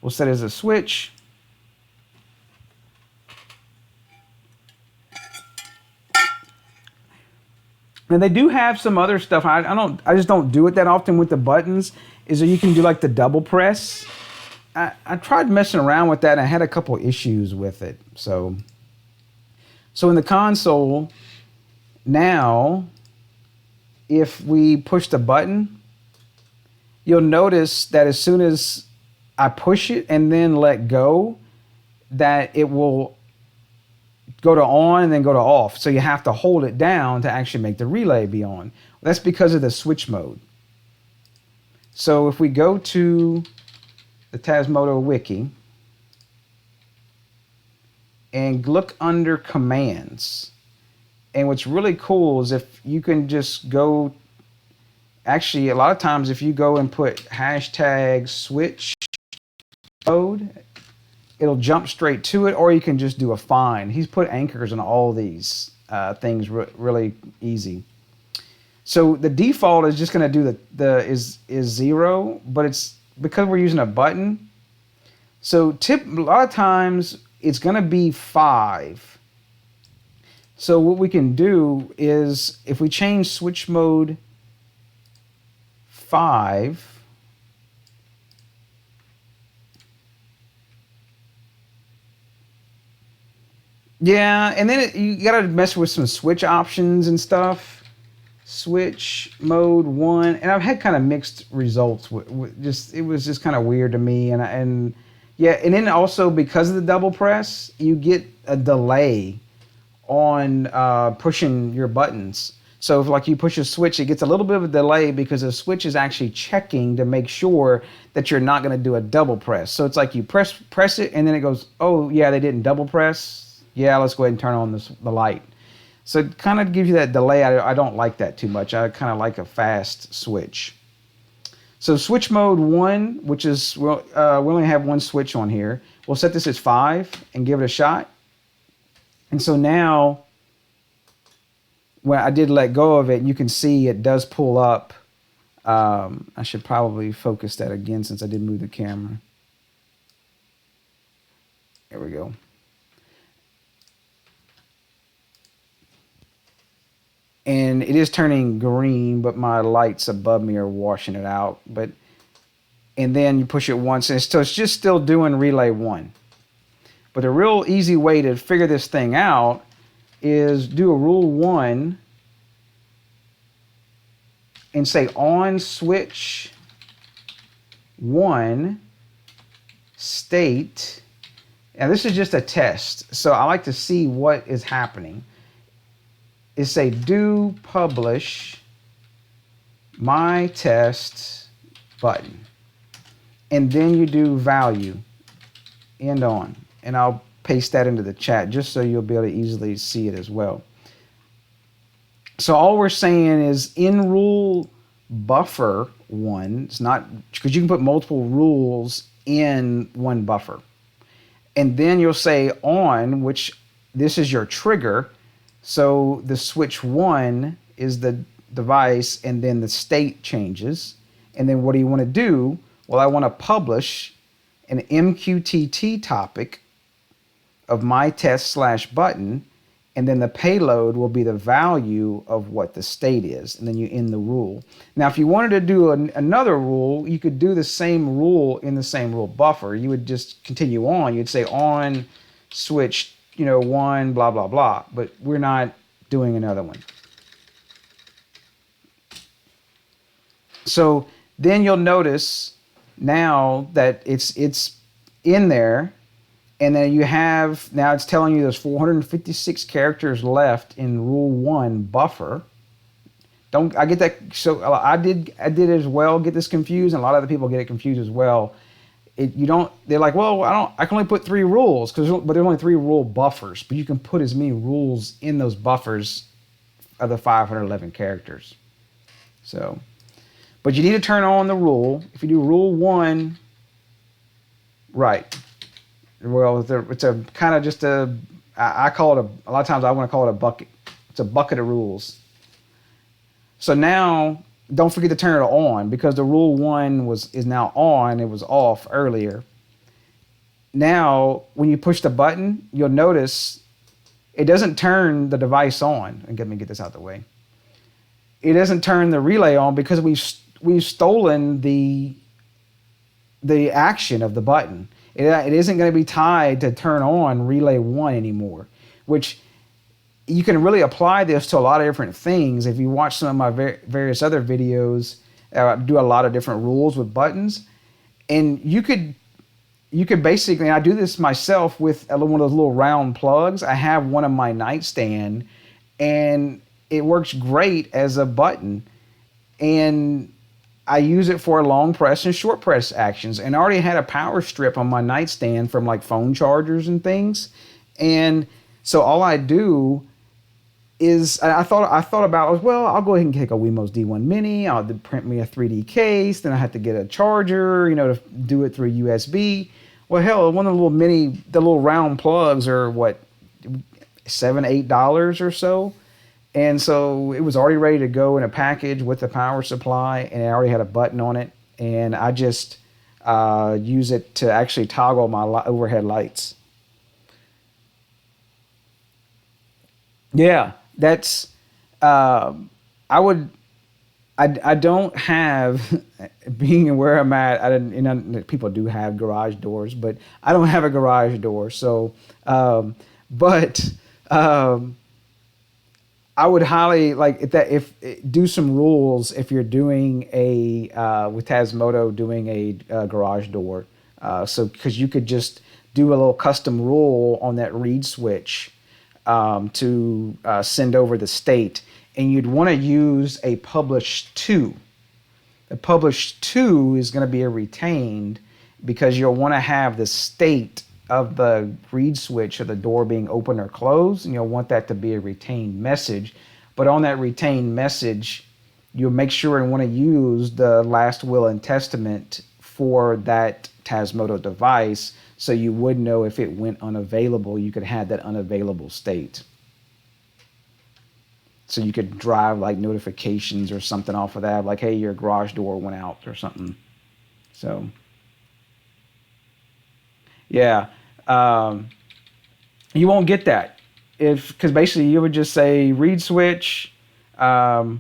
We'll set it as a switch. And they do have some other stuff. I just don't do it that often with the buttons. Is that you can do like the double press. I tried messing around with that and I had a couple issues with it. So in the console now, if we push the button, you'll notice that as soon as I push it and then let go, that it will go to on and then go to off. So you have to hold it down to actually make the relay be on. That's because of the switch mode. So if we go to the Tasmota Wiki and look under commands, and what's really cool is if you can just go, actually a lot of times if you go and put hashtag switch mode, it'll jump straight to it, or you can just do a find. He's put anchors on all these things really easy. So the default is just going to do is 0, but it's because we're using a button. So a lot of times it's going to be 5. So what we can do is if we change switch mode 5, yeah, and then you got to mess with some switch options and stuff. Switch mode 1, and I've had kind of mixed results. It was just kind of weird to me, and yeah, and then also because of the double press, you get a delay on pushing your buttons. So if like you push a switch, it gets a little bit of a delay because the switch is actually checking to make sure that you're not going to do a double press. So it's like you press it, and then it goes, oh yeah, they didn't double press. Yeah, let's go ahead and turn on the light. So it kind of gives you that delay. I don't like that too much. I kind of like a fast switch. So switch mode 1, which is, we only have one switch on here. We'll set this as 5 and give it a shot. And so now, when I did let go of it, you can see it does pull up. I should probably focus that again since I did move the camera. There we go. And it is turning green, but my lights above me are washing it out. And then you push it once, and so it's just still doing relay 1. But a real easy way to figure this thing out is do a rule 1 and say on switch 1 state Now this is just a test, so I like to see what is happening. Is say do publish my test button, and then you do value end on, and I'll paste that into the chat just so you'll be able to easily see it as well. So all we're saying is in rule buffer one, it's not because you can put multiple rules in one buffer. And then you'll say on, which this is your trigger. So the switch 1 is the device, and then the state changes. And then what do you want to do? Well, I want to publish an MQTT topic of my test/button, and then the payload will be the value of what the state is, and then you end the rule. Now, if you wanted to do another rule, you could do the same rule in the same rule buffer. You would just continue on. You'd say on switch, 1, blah, blah, blah, but we're not doing another one. So then you'll notice now that it's in there. And then you have, now it's telling you there's 456 characters left in rule 1 buffer. I get that, so I did as well get this confused, and a lot of other people get it confused as well. They're like, well, I can only put 3 rules, but there's only 3 rule buffers, but you can put as many rules in those buffers of the 511 characters. So, but you need to turn on the rule. If you do rule 1, right. Well, it's a kind of just I call it a lot of times I want to call it a bucket. It's a bucket of rules. So now don't forget to turn it on, because the rule 1 is now on. It was off earlier. Now, when you push the button, you'll notice it doesn't turn the device on. And let me get this out of the way. It doesn't turn the relay on because we've stolen the action of the button. It isn't going to be tied to turn on relay 1 anymore, which you can really apply this to a lot of different things. If you watch some of my various other videos, I do a lot of different rules with buttons, and you could basically, and I do this myself with one of those little round plugs. I have one on my nightstand, and it works great as a button, and I use it for long press and short press actions, and I already had a power strip on my nightstand from like phone chargers and things. And so all I do is I thought about, well, I'll go ahead and take a Wemos D1 Mini. I'll print me a 3D case. Then I have to get a charger, to do it through USB. Well, hell, one of the little round plugs are what, $7, $8 or so. And so it was already ready to go in a package with the power supply, and it already had a button on it. And I just use it to actually toggle my overhead lights. Yeah, that's I don't have, being where I'm at, I didn't. People do have garage doors, but I don't have a garage door. So, I would highly if do some rules if you're doing with Tasmota doing a garage door. So because you could just do a little custom rule on that read switch to send over the state, and you'd want to use a publish to. The publish to is going to be a retained, because you'll want to have the state of the read switch of the door being open or closed, and you'll want that to be a retained message. But on that retained message, you'll make sure and want to use the last will and testament for that Tasmota device, so you would know if it went unavailable, you could have that unavailable state. So you could drive like notifications or something off of that, like, hey, your garage door went out or something. So yeah, you won't get that because basically you would just say read switch. What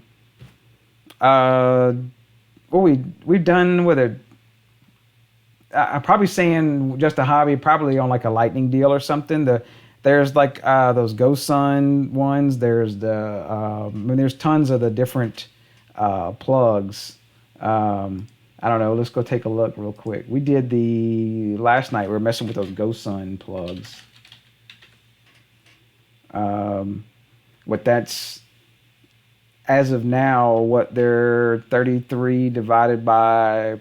we've done with it. I'm probably saying just a hobby, probably on like a lightning deal or something. There's like those GoSun ones. There's there's tons of the different plugs. I don't know. Let's go take a look real quick. We did last night. We were messing with those GoSun plugs. What that's, as of now, what they're 33 divided by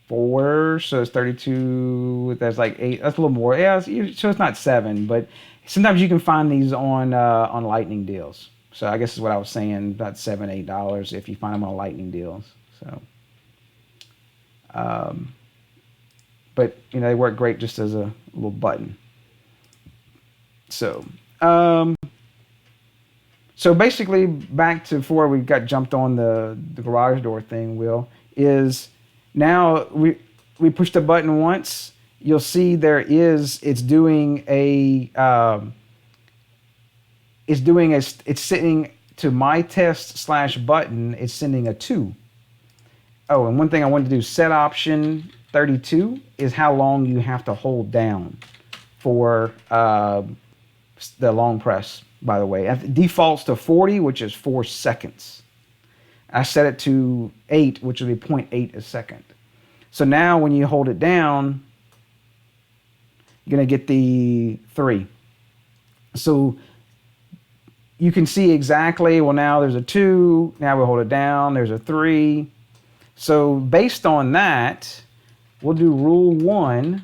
4, so it's 32. That's like 8. That's a little more. Yeah, so it's not 7, but sometimes you can find these on Lightning deals. So I guess is what I was saying, about $7, $8 if you find them on Lightning deals. So, but they work great just as a little button. So, so basically, back to before we got jumped on the garage door thing, Will, is now we push the button once. You'll see it's doing it's sending to my test / button. It's sending a 2. Oh, and one thing I wanted to do, set option 32 is how long you have to hold down for the long press, by the way. It defaults to 40, which is 4 seconds. I set it to 8, which would be 0.8 a second. So now when you hold it down, you're going to get the 3. So you can see exactly, well, now there's a 2. Now we hold it down, there's a 3. So based on that, we'll do rule 1,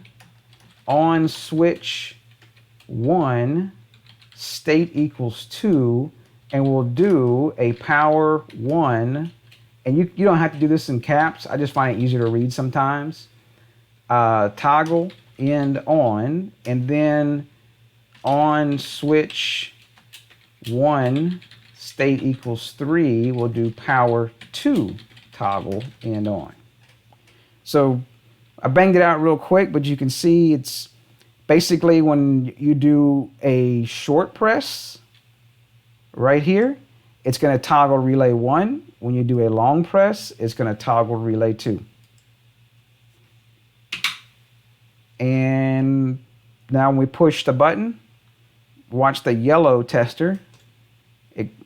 on switch 1, state equals 2, and we'll do a power 1, and you don't have to do this in caps. I just find it easier to read sometimes. Toggle end on, and then on switch 1, state equals 3, we'll do power 2, toggle end on. So I banged it out real quick, but you can see it's basically when you do a short press right here, it's going to toggle relay 1. When you do a long press, it's going to toggle relay 2. And now when we push the button, watch the yellow tester.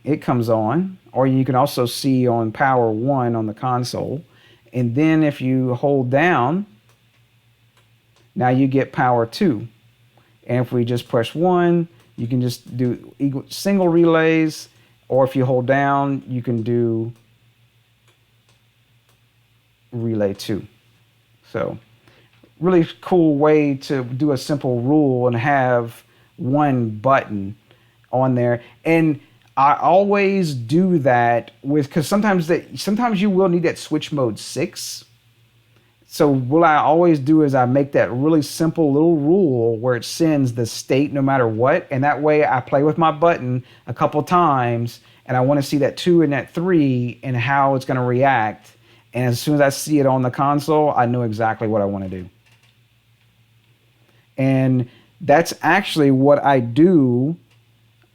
It comes on, or you can also see on power 1 on the console. And then if you hold down, now you get power 2. And if we just press 1, you can just do single relays, or if you hold down, you can do relay 2. So really cool way to do a simple rule and have one button on there. And I always do that because sometimes you will need that switch mode 6. So what I always do is I make that really simple little rule where it sends the state no matter what, and that way I play with my button a couple times, and I want to see that 2 and that 3 and how it's going to react. And as soon as I see it on the console, I know exactly what I want to do. And that's actually what I do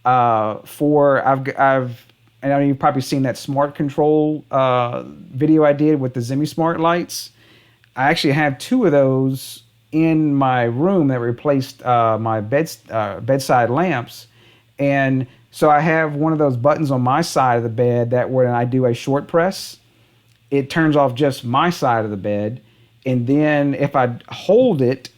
and I know you've probably seen that smart control video I did with the Zimmy Smart lights. I actually have 2 of those in my room that replaced my bedside lamps. And so I have one of those buttons on my side of the bed that when I do a short press, it turns off just my side of the bed. And then if I hold it,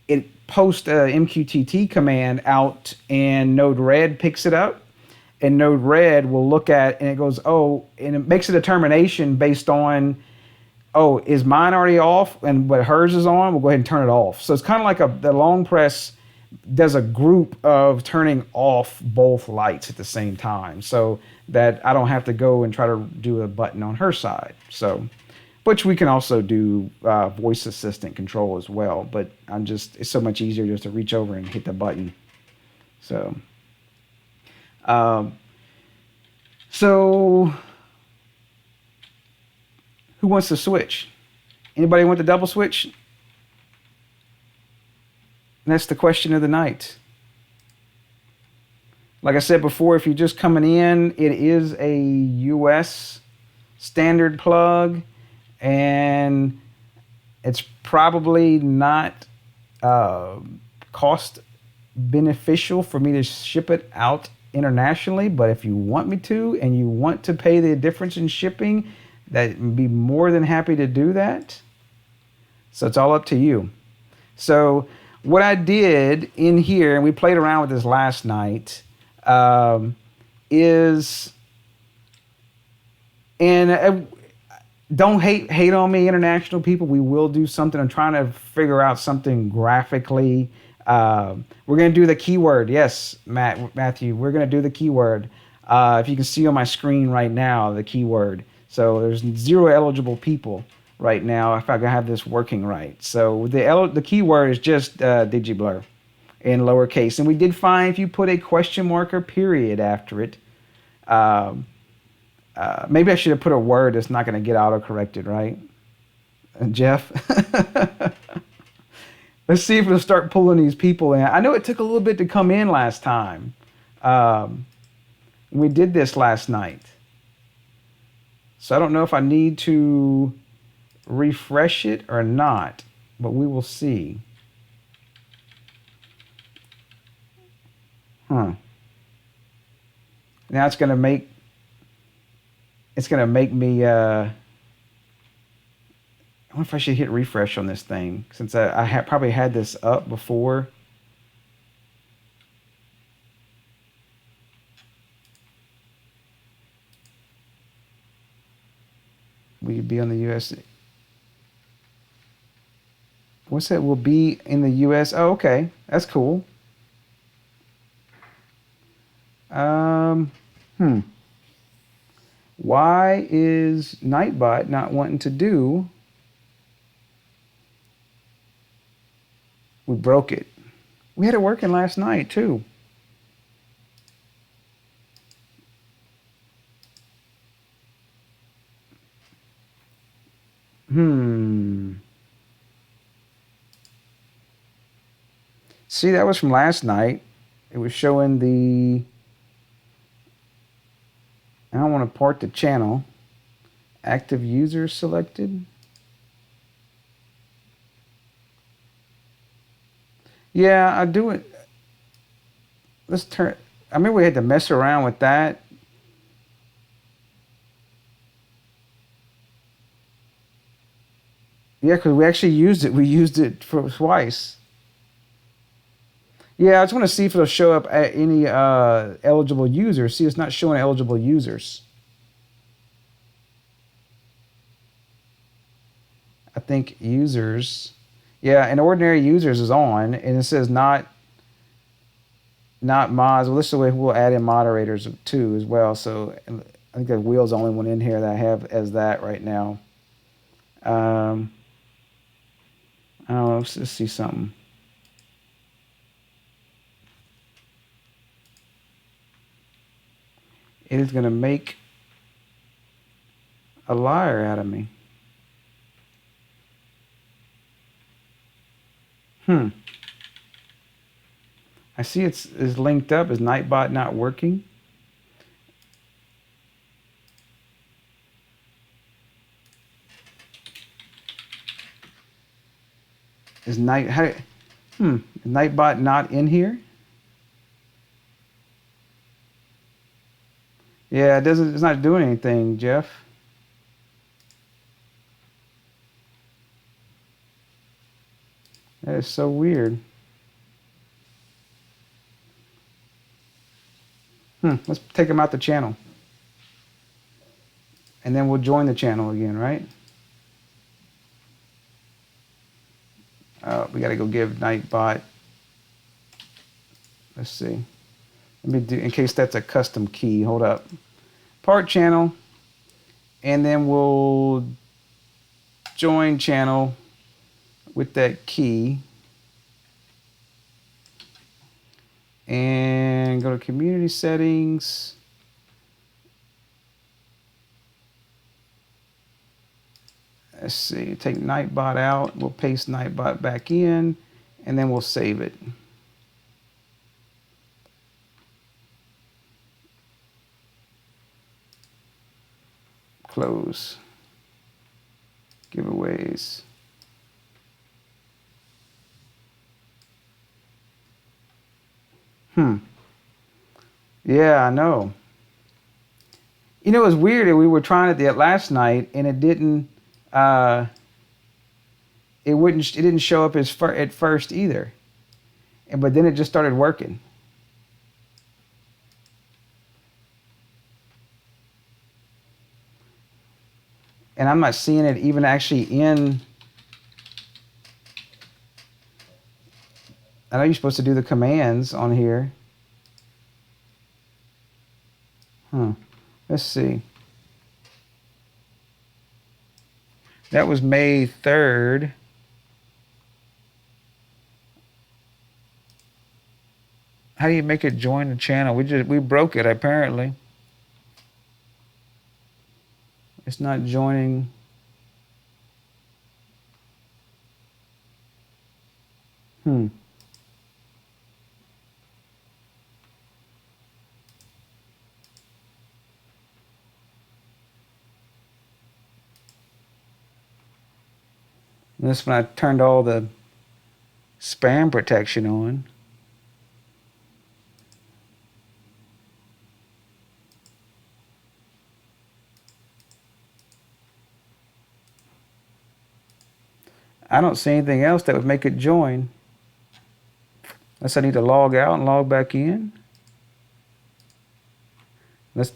it posts a MQTT command out, and NodeRed picks it up. And NodeRed will look at, and it goes, oh, and it makes a determination based on, oh, is mine already off? And but hers is on, we'll go ahead and turn it off. So it's kind of like the long press does a group of turning off both lights at the same time, so that I don't have to go and try to do a button on her side. So, which we can also do voice assistant control as well, but it's so much easier just to reach over and hit the button. So, so who wants to switch? Anybody want the double switch? And that's the question of the night. Like I said before, if you're just coming in, it is a US standard plug, and it's probably not cost beneficial for me to ship it out internationally, but if you want me to and you want to pay the difference in shipping, that be more than happy to do that. So it's all up to you. So what I did in here, and we played around with this last night, is, and don't hate on me, international people. We will do something. I'm trying to figure out something graphically. We're going to do the keyword. Yes, Matthew, we're going to do the keyword. If you can see on my screen right now, the keyword. So there's 0 eligible people right now if I can have this working right. So the keyword is just DigiBlur in lowercase. And we did find if you put a question mark or period after it, maybe I should have put a word that's not going to get auto-corrected, right? Jeff? Let's see if we'll start pulling these people in. I know it took a little bit to come in last time. We did this last night. So I don't know if I need to refresh it or not, but we will see. Now it's going to make me I wonder if I should hit refresh on this thing, since I probably had this up before. Will you be on the US? What's that? Will be in the US? Oh, okay. That's cool. Why is Nightbot not wanting to do? We broke it. We had it working last night too. See, that was from last night. It was showing the, I don't want to port the channel. Active users selected. Yeah, I do it. Let's turn. I remember we had to mess around with that. Yeah, because we actually used it. We used it for twice. Yeah, I just want to see if it'll show up at any eligible users. See, it's not showing eligible users. I think users. Yeah, and ordinary users is on, and it says not mods. Well, this is the way we'll add in moderators too as well. So I think the wheel's the only one in here that I have as that right now. I don't know. Let's see something. It is going to make a liar out of me. I see it's linked up. Is Nightbot not working? Is Nightbot not in here? Yeah, it's not doing anything, Jeff. That is so weird. Let's take him out the channel. And then we'll join the channel again, right? We got to go give Nightbot. Let's see. Let me do, in case that's a custom key. Hold up. Part channel. And then we'll join channel with that key. And go to community settings. Let's see, take Nightbot out. We'll paste Nightbot back in, and then we'll save it. Close. Giveaways. Yeah, I know. You know, it was weird that we were trying it last night and it didn't. It wouldn't. It didn't show up at first either. But then it just started working. And I'm not seeing it even actually in. I know you're supposed to do the commands on here. Let's see. That was May 3rd. How do you make it join the channel? We broke it apparently. It's not joining. That's when I turned all the spam protection on. I don't see anything else that would make it join. Unless I need to log out and log back in. Unless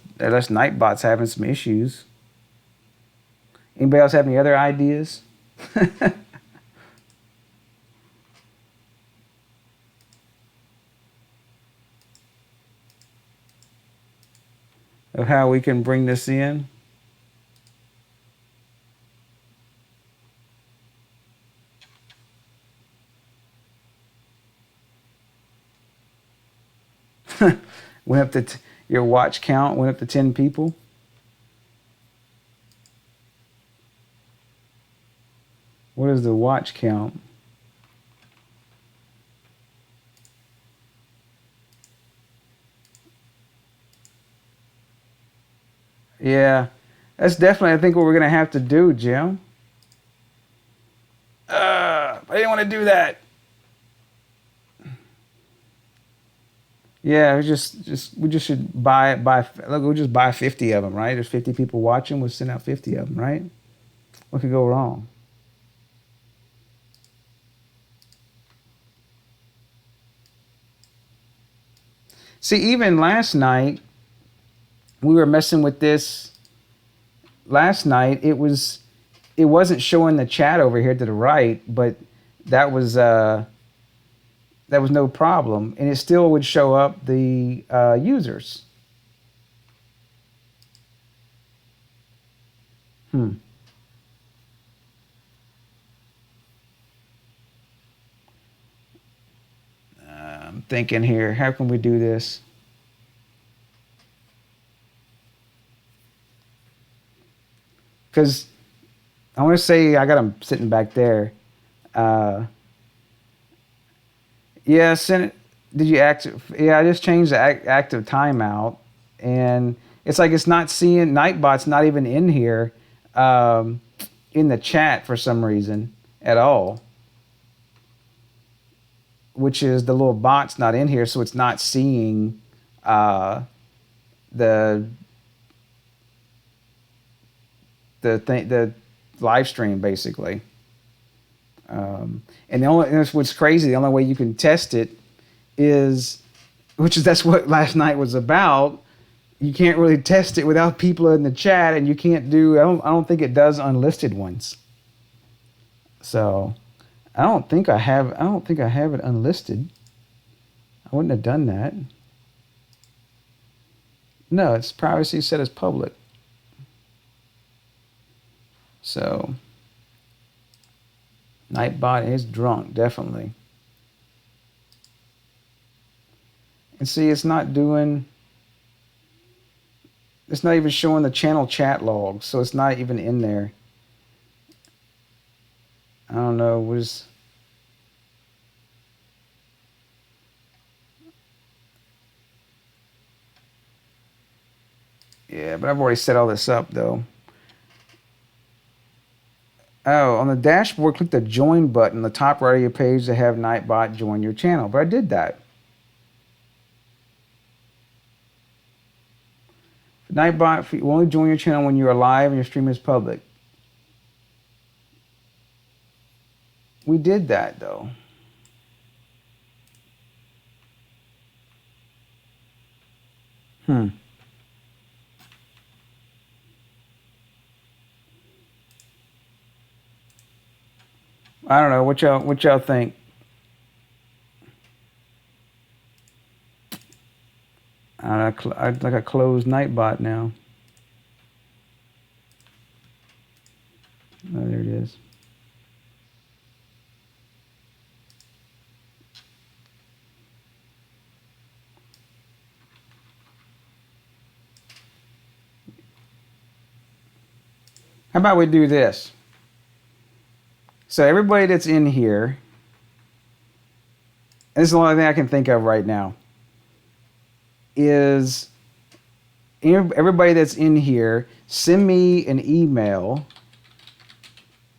Nightbot's having some issues. Anybody else have any other ideas? Of how we can bring this in? Went up to your watch count went up to 10 people. What is the watch count? Yeah, that's definitely, I think, what we're gonna have to do, Jim. I didn't want to do that. Yeah, we just should buy. Look, we'll just buy 50 of them, right? There's 50 people watching. We'll send out 50 of them, right? What could go wrong? See, even last night, we were messing with this. Last night, it wasn't showing the chat over here to the right, but that was no problem, and it still would show up the users. I'm thinking here, how can we do this? Because I want to say I got them sitting back there. Yeah, did you active? Yeah, I just changed the active timeout, and it's like it's not seeing Nightbot's not even in here, in the chat for some reason at all. Which is the little bot's not in here, so it's not seeing the live stream basically. And that's what's crazy. The only way you can test it is, that's what last night was about. You can't really test it without people in the chat, and you can't do. I don't think it does unlisted ones. So, I don't think I have it unlisted. I wouldn't have done that. No, it's privacy set as public. So, Nightbot is drunk, definitely. And see, it's not even showing the channel chat logs, so it's not even in there. I don't know, yeah, but I've already set all this up though. Oh, on the dashboard, click the join button on the top right of your page to have Nightbot join your channel. But I did that. Nightbot will only join your channel when you are live and your stream is public. We did that though. I don't know what y'all think. I'd like a closed Nightbot now. Oh, there it is. How about we do this? So everybody that's in here, and this is the only thing I can think of right now, is everybody that's in here, send me an email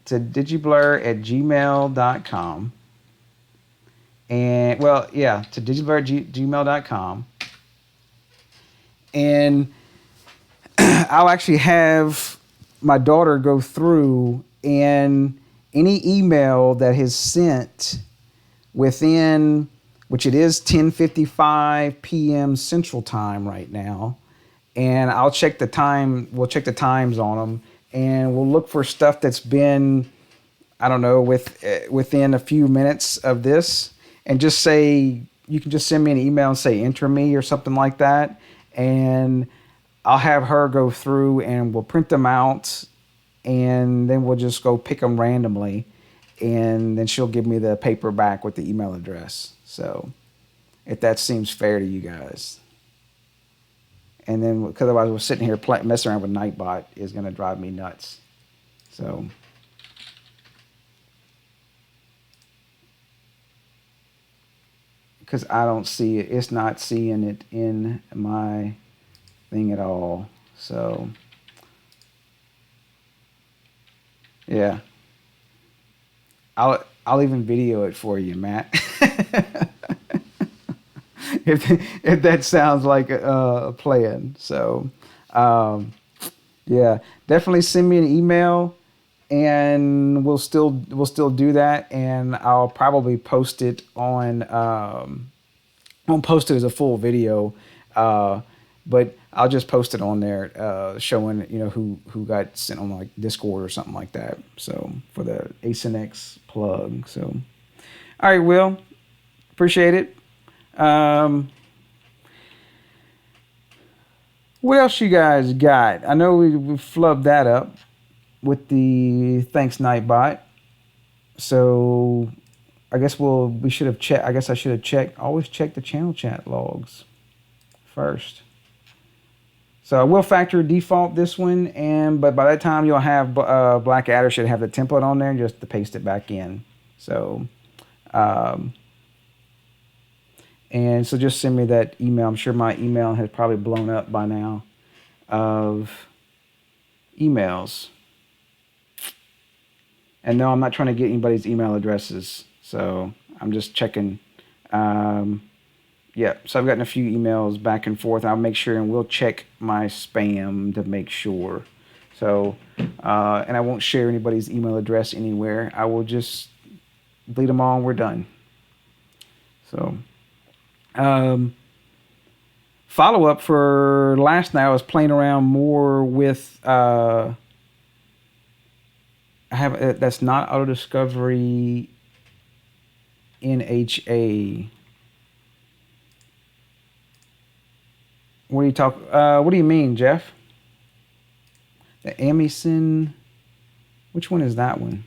to digiblur@gmail.com. And, well, yeah, to digiblur@gmail.com. And I'll actually have my daughter go through, and any email that is sent within, which it is 10:55 p.m. Central Time right now, and I'll check the time. We'll check the times on them, and we'll look for stuff that's been, I don't know, within a few minutes of this, and just say, you can just send me an email and say enter me or something like that, and I'll have her go through and we'll print them out, and then we'll just go pick them randomly, and then she'll give me the paper back with the email address. So if that seems fair to you guys. And then, because otherwise we're sitting here messing around with Nightbot is going to drive me nuts. So because I don't see it, it's not seeing it in my thing at all. So yeah, I'll even video it for you, Matt. if that sounds like a plan. So yeah, definitely send me an email, and we'll still do that, and I'll probably post it on won't post it as a full video, but I'll just post it on there, showing, you know, who got sent on like Discord or something like that. So for the Acenx plug. So all right, Will, appreciate it. What else you guys got? I know we flubbed that up with the thanks Nightbot. So I guess we should have checked. I guess I should have checked. Always check the channel chat logs first. So I will factory default this one, but by that time you'll have Blackadder should have the template on there just to paste it back in. So and so just send me that email. I'm sure my email has probably blown up by now of emails. And no, I'm not trying to get anybody's email addresses. So I'm just checking. Yeah, so I've gotten a few emails back and forth. I'll make sure, and we'll check my spam to make sure. So, and I won't share anybody's email address anywhere. I will just delete them all and we're done. So, follow up for last night, I was playing around more with, I have, that's not auto discovery NHA. What do you talk? What do you mean, Jeff? The Amison. Which one is that one?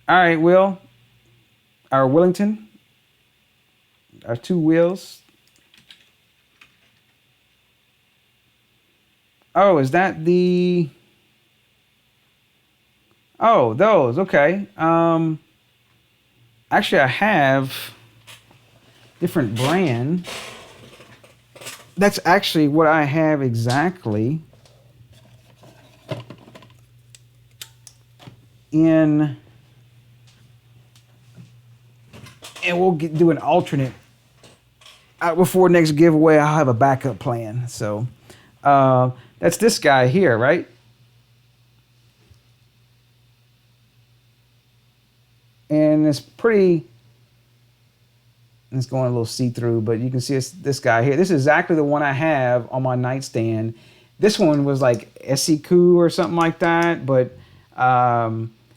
All right, Will. Our Willington. Our two wheels. Oh, is that the? Oh, those. Okay. Actually, I have different brand. That's actually what I have exactly in, and we'll do an alternate before next giveaway, I'll have a backup plan. So that's this guy here, right? And it's pretty. It's going a little see-through, but you can see it's this guy here. This is exactly the one I have on my nightstand. This one was like SEQ or something like that, but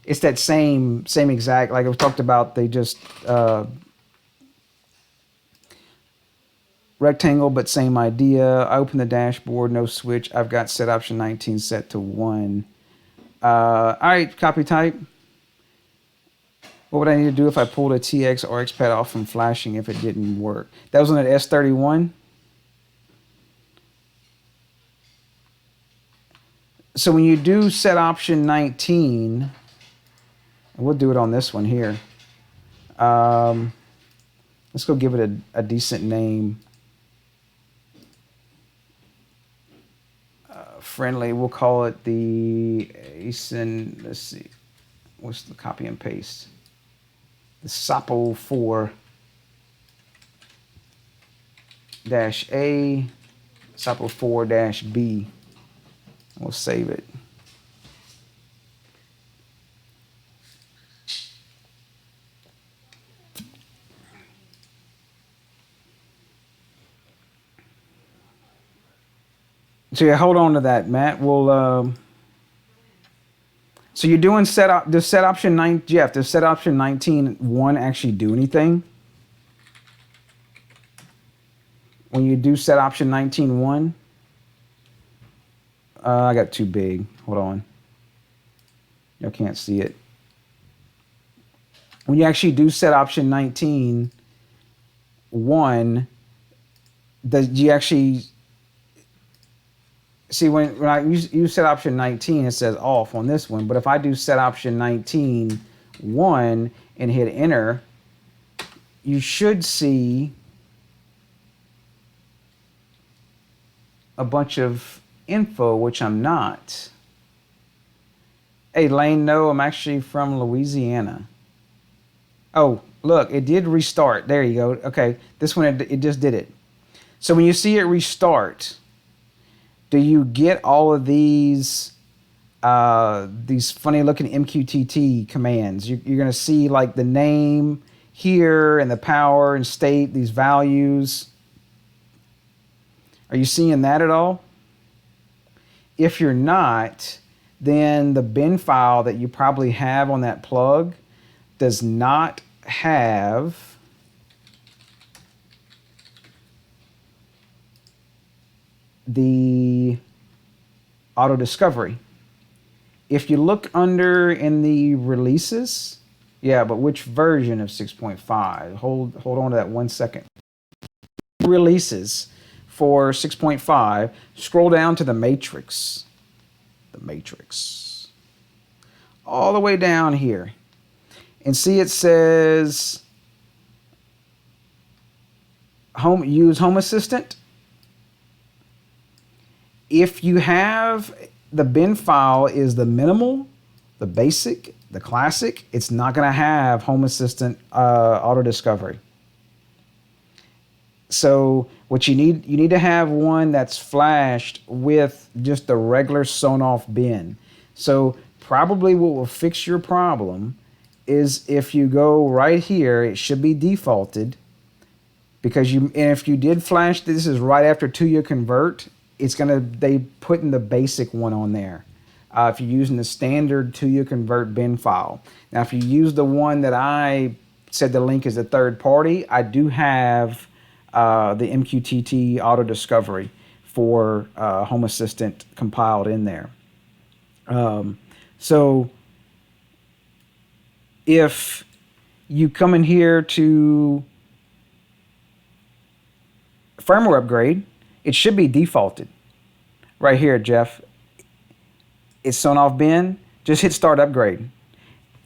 it's that same exact, like I've talked about, they just rectangle, but same idea. I open the dashboard, no switch. I've got set option 19 set to 1. All right, copy type. What would I need to do if I pulled a TX or XPad off from flashing if it didn't work? That was on an S31. So when you do set option 19, and we'll do it on this one here. Let's go give it a decent name. Friendly, we'll call it the Acenx, let's see, what's the copy and paste? The Sapo 4-A, Sapo 4-B. We'll save it. So yeah, hold on to that, Matt. We'll so you're doing does set option 9, Jeff, does set option 19.1 actually do anything? When you do set option 19.1? I got too big. Hold on. You can't see it. When you actually do set option 19.1, does you actually see when I use set option 19, it says off on this one, but if I do set option 19.1 and hit enter, you should see a bunch of info, which I'm not. Hey, Lane, no, I'm actually from Louisiana. Oh, look, it did restart. There you go. Okay, this one, it just did it. So when you see it restart, do you get all of these funny looking MQTT commands? You're going to see like the name here and the power and state, these values. Are you seeing that at all? If you're not, then the bin file that you probably have on that plug does not have the auto discovery. If you look under in the releases, yeah, but which version of 6.5? Hold on to that 1 second. Releases for 6.5, scroll down to the matrix. The matrix. All the way down here. And see it says use Home Assistant. If you have the bin file is the minimal, the basic, the classic, it's not going to have Home Assistant auto discovery. So what you need to have one that's flashed with just the regular sewn-off bin. So probably what will fix your problem is if you go right here, it should be defaulted, because if you did flash, this is right after 2-year convert. They put in the basic one on there. If you're using the standard 2-year convert bin file. Now, if you use the one that I said the link is a third party, I do have the MQTT auto discovery for Home Assistant compiled in there. So if you come in here to firmware upgrade, it should be defaulted. Right here, Jeff. It's sewn off bin. Just hit start upgrade.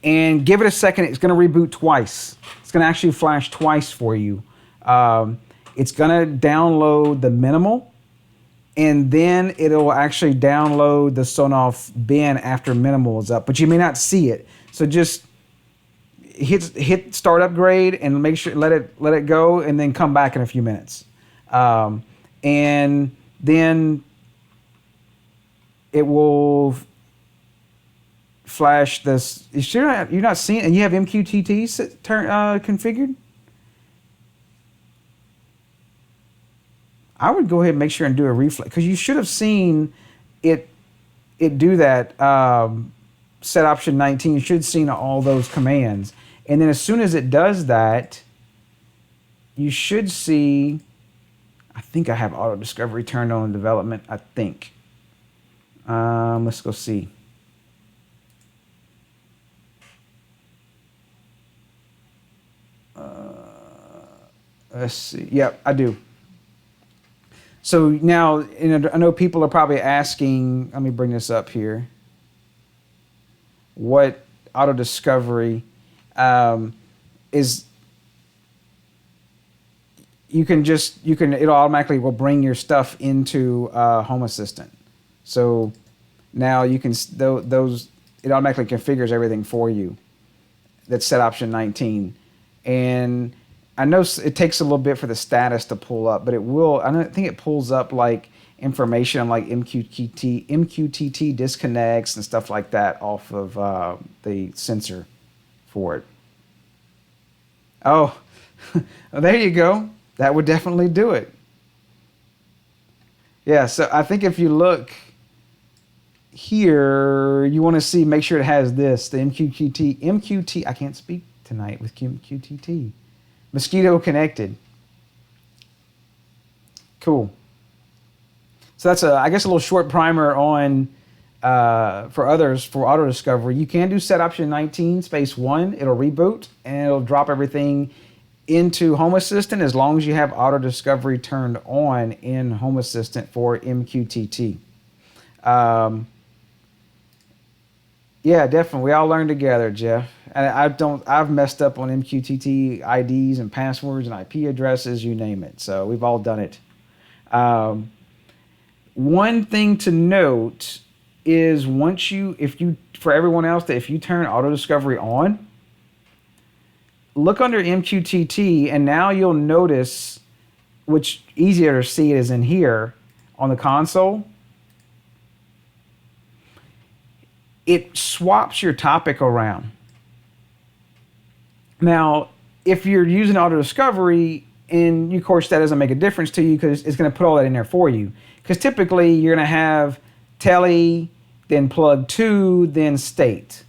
And give it a second. It's going to reboot twice. It's going to actually flash twice for you. It's going to download the minimal. And then it'll actually download the sewn off bin after minimal is up. But you may not see it. So just hit start upgrade and make sure let it go, and then come back in a few minutes. And then it will flash this. You're not seeing, and you have MQTT configured? I would go ahead and make sure and do a reflex, because you should have seen it do that. Set option 19, you should have seen all those commands. And then as soon as it does that, you should see, I think I have auto discovery turned on in development, I think. Let's go see. Let's see. Yep, I do. So now, I know people are probably asking, let me bring this up here. What auto discovery is? It'll automatically will bring your stuff into Home Assistant. So now you can, it automatically configures everything for you. That's set option 19. And I know it takes a little bit for the status to pull up, but it will. I think it pulls up like information on like MQTT disconnects and stuff like that off of the sensor for it. Oh, well, there you go. That would definitely do it. Yeah, so I think if you look here, you want to see, make sure it has this, the MQTT, I can't speak tonight with MQTT. Mosquito connected. Cool. So that's I guess a little short primer on for others for auto discovery. You can do set option 19 space 1. It'll reboot and it'll drop everything into Home Assistant as long as you have auto discovery turned on in Home Assistant for MQTT. Yeah, definitely. We all learn together, Jeff. And I've messed up on MQTT IDs and passwords and IP addresses, you name it. So we've all done it. One thing to note is for everyone else, that if you turn auto discovery on, look under MQTT, and now you'll notice, which easier to see it is in here on the console. It swaps your topic around. Now, if you're using auto discovery, and of course that doesn't make a difference to you because it's going to put all that in there for you. Because typically you're going to have tele, then plug to, then state.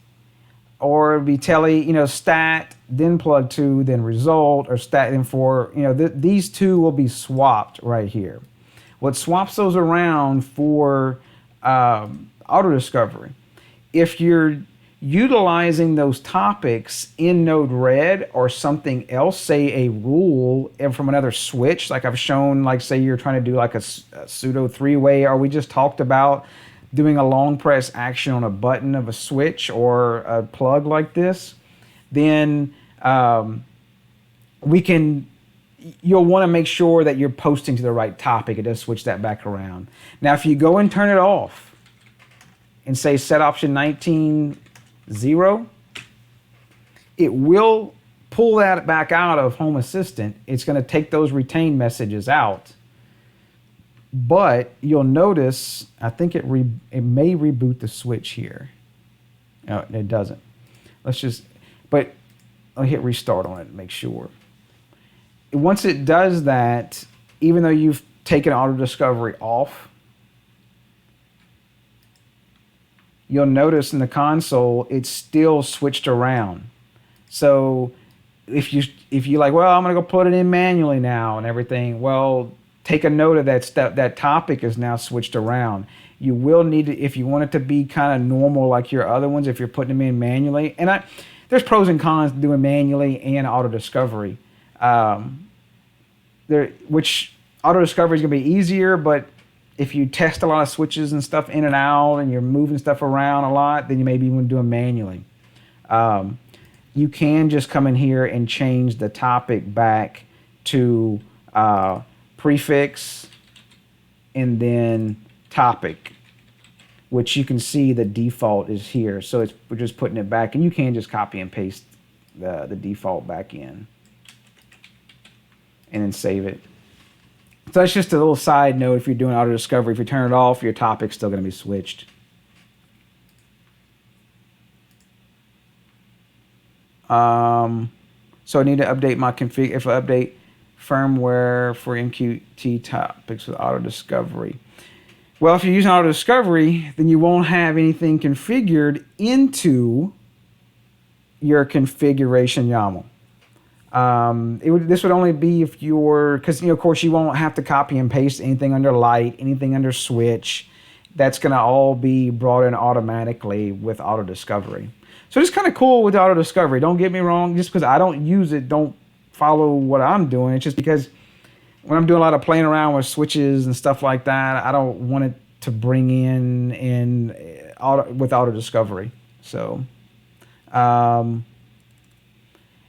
Or it'd be tele, stat, then plug to, then result, or stat, then for, these two will be swapped right here. What swaps those around for auto discovery? If you're utilizing those topics in NodeRed or something else, say a rule from another switch, like I've shown, like say you're trying to do like a pseudo three-way, or we just talked about doing a long press action on a button of a switch or a plug like this, then you'll want to make sure that you're posting to the right topic. It does switch that back around. Now, if you go and turn it off and say set option 19 0, it will pull that back out of Home Assistant. It's going to take those retained messages out. But you'll notice, I think it may reboot the switch here. No, it doesn't. But I'll hit restart on it to make sure. Once it does that, even though you've taken auto discovery off, you'll notice in the console it's still switched around. So if you like, well, I'm gonna go put it in manually now and everything, well, take a note of that topic is now switched around. You will need to, if you want it to be kind of normal like your other ones, if you're putting them in manually. And there's pros and cons to doing manually and auto discovery. Which auto discovery is gonna be easier, but if you test a lot of switches and stuff in and out and you're moving stuff around a lot, then you maybe want to do them manually. You can just come in here and change the topic back to prefix and then topic, which you can see the default is here. So we're just putting it back, and you can just copy and paste the default back in and then save it. So that's just a little side note. If you're doing auto discovery, if you turn it off, your topic's still going to be switched. So I need to update my config. If I update firmware for MQT topics with auto discovery. Well, if you're using auto discovery, then you won't have anything configured into your configuration YAML. This would only be if you're, because of course you won't have to copy and paste anything under light, anything under switch. That's going to all be brought in automatically with auto discovery. So it's kind of cool with auto discovery. Don't get me wrong. Just because I don't use it, don't follow what I'm doing. It's just because when I'm doing a lot of playing around with switches and stuff like that, I don't want it to bring in with auto discovery. So.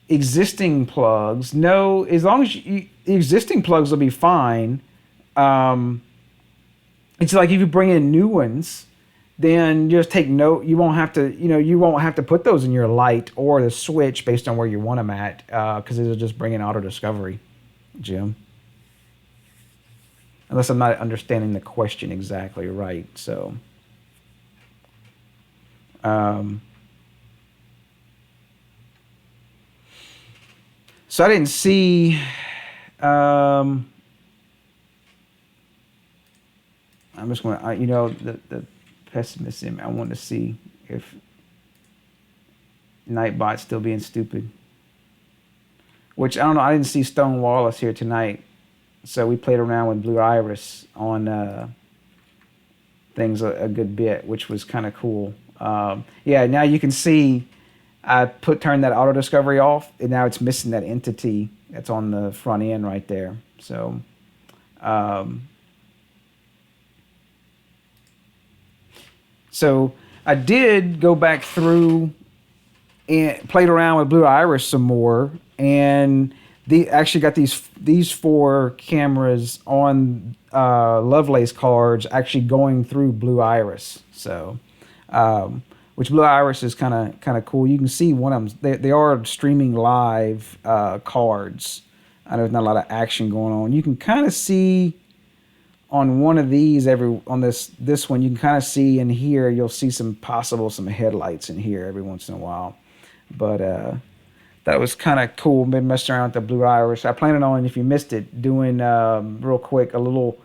Existing plugs, no, as long as existing plugs will be fine. It's like if you bring in new ones, then just take note. You won't have to put those in your light or the switch based on where you want them at, because it'll just bring in auto discovery, Jim. Unless I'm not understanding the question exactly right. So. So I didn't see, I'm just going to, the pessimism, I want to see if Nightbot's still being stupid. Which, I don't know, I didn't see Stone Wallace here tonight. So we played around with Blue Iris on things a good bit, which was kind of cool. Yeah, now you can see I turned that auto discovery off, and now it's missing that entity that's on the front end right there. So, so I did go back through and played around with Blue Iris some more, and actually got these 4 cameras on Lovelace cards actually going through Blue Iris. So. Which Blue Iris is kind of cool. You can see one of them. They are streaming live cards. I know there's not a lot of action going on. You can kind of see on one of these on this one. You can kind of see in here. You'll see some headlights in here every once in a while. But that was kind of cool. Been messing around with the Blue Iris. I planned on, if you missed it, doing real quick a little.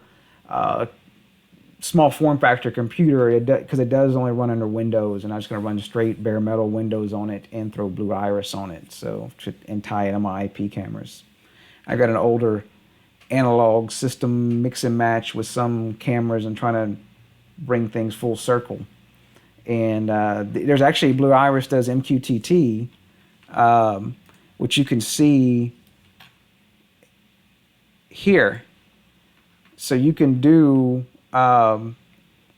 Small form factor computer, because it does only run under Windows, and I'm just going to run straight bare metal Windows on it and throw Blue Iris on it, and tie it on my IP cameras. I got an older analog system, mix and match with some cameras and trying to bring things full circle. And there's actually Blue Iris does MQTT, which you can see here. So you can do.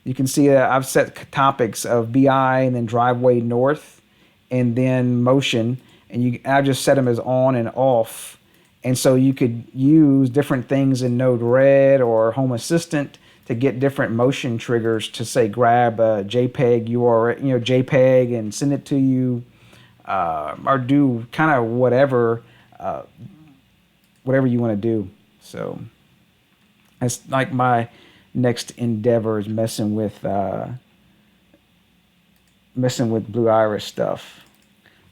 You can see I've set topics of BI and then driveway north and then motion, and I've just set them as on and off. And so you could use different things in NodeRed or Home Assistant to get different motion triggers to, say, grab a JPEG URL, JPEG, and send it to you, or do kind of whatever you want to do. So that's like my next endeavor is messing with Blue Iris stuff.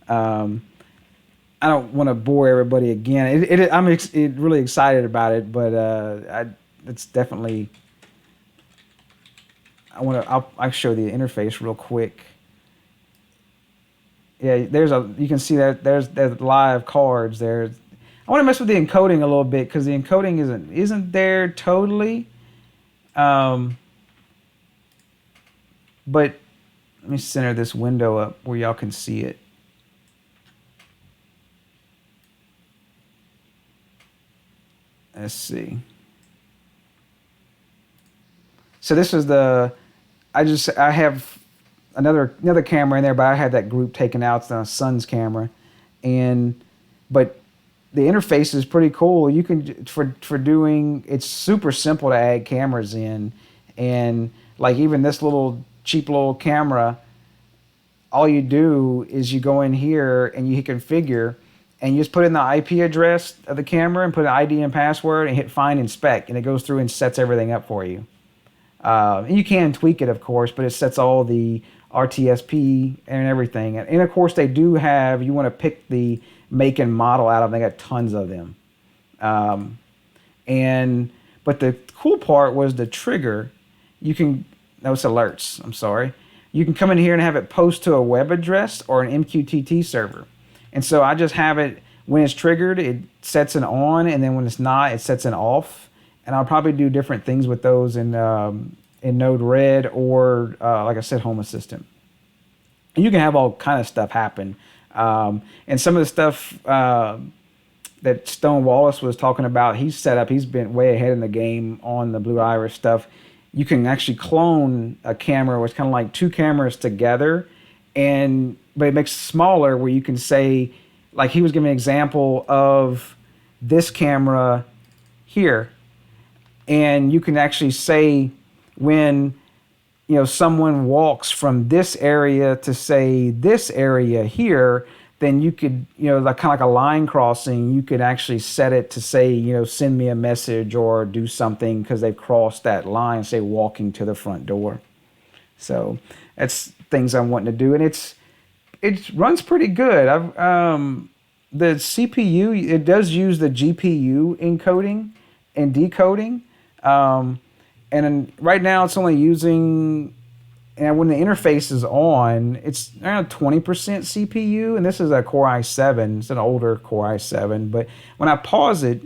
I don't want to bore everybody again. I'm really excited about it, but it's definitely. I'll show the interface real quick. Yeah, you can see that there's live cards there. I want to mess with the encoding a little bit because the encoding isn't there totally. But let me center this window up where y'all can see it. Let's see. So this is I have another camera in there, but I had that group taken out. It's on a son's camera, but the interface is pretty cool. You can for doing. It's super simple to add cameras in, and like even this cheap little camera, all you do is you go in here and you hit configure, and you just put in the IP address of the camera and put an ID and password and hit find inspect, and it goes through and sets everything up for you. And you can tweak it, of course, but it sets all the RTSP and everything. And of course, they do have, you want to pick the make and model out of them. They got tons of them. But the cool part was the trigger. You can, no, it's alerts, I'm sorry. You can come in here and have it post to a web address or an MQTT server. And so I just have it, when it's triggered, it sets an on, and then when it's not, it sets an off. And I'll probably do different things with those in NodeRed or, like I said, Home Assistant. And you can have all kind of stuff happen. And some of the stuff that Stone Wallace was talking about, he's been way ahead in the game on the Blue Iris stuff. You can actually clone a camera with kind of like two cameras together, but it makes it smaller, where you can say, like he was giving an example of this camera here, and you can actually say when someone walks from this area to say this area here, then you could, like kind of like a line crossing, you could actually set it to say, send me a message or do something because they've crossed that line, say walking to the front door. So that's things I'm wanting to do. And it runs pretty good. The CPU, it does use the GPU encoding and decoding. And right now it's only using, and when the interface is on, it's around 20% CPU, and this is a Core i7. It's an older Core i7, but when I pause it,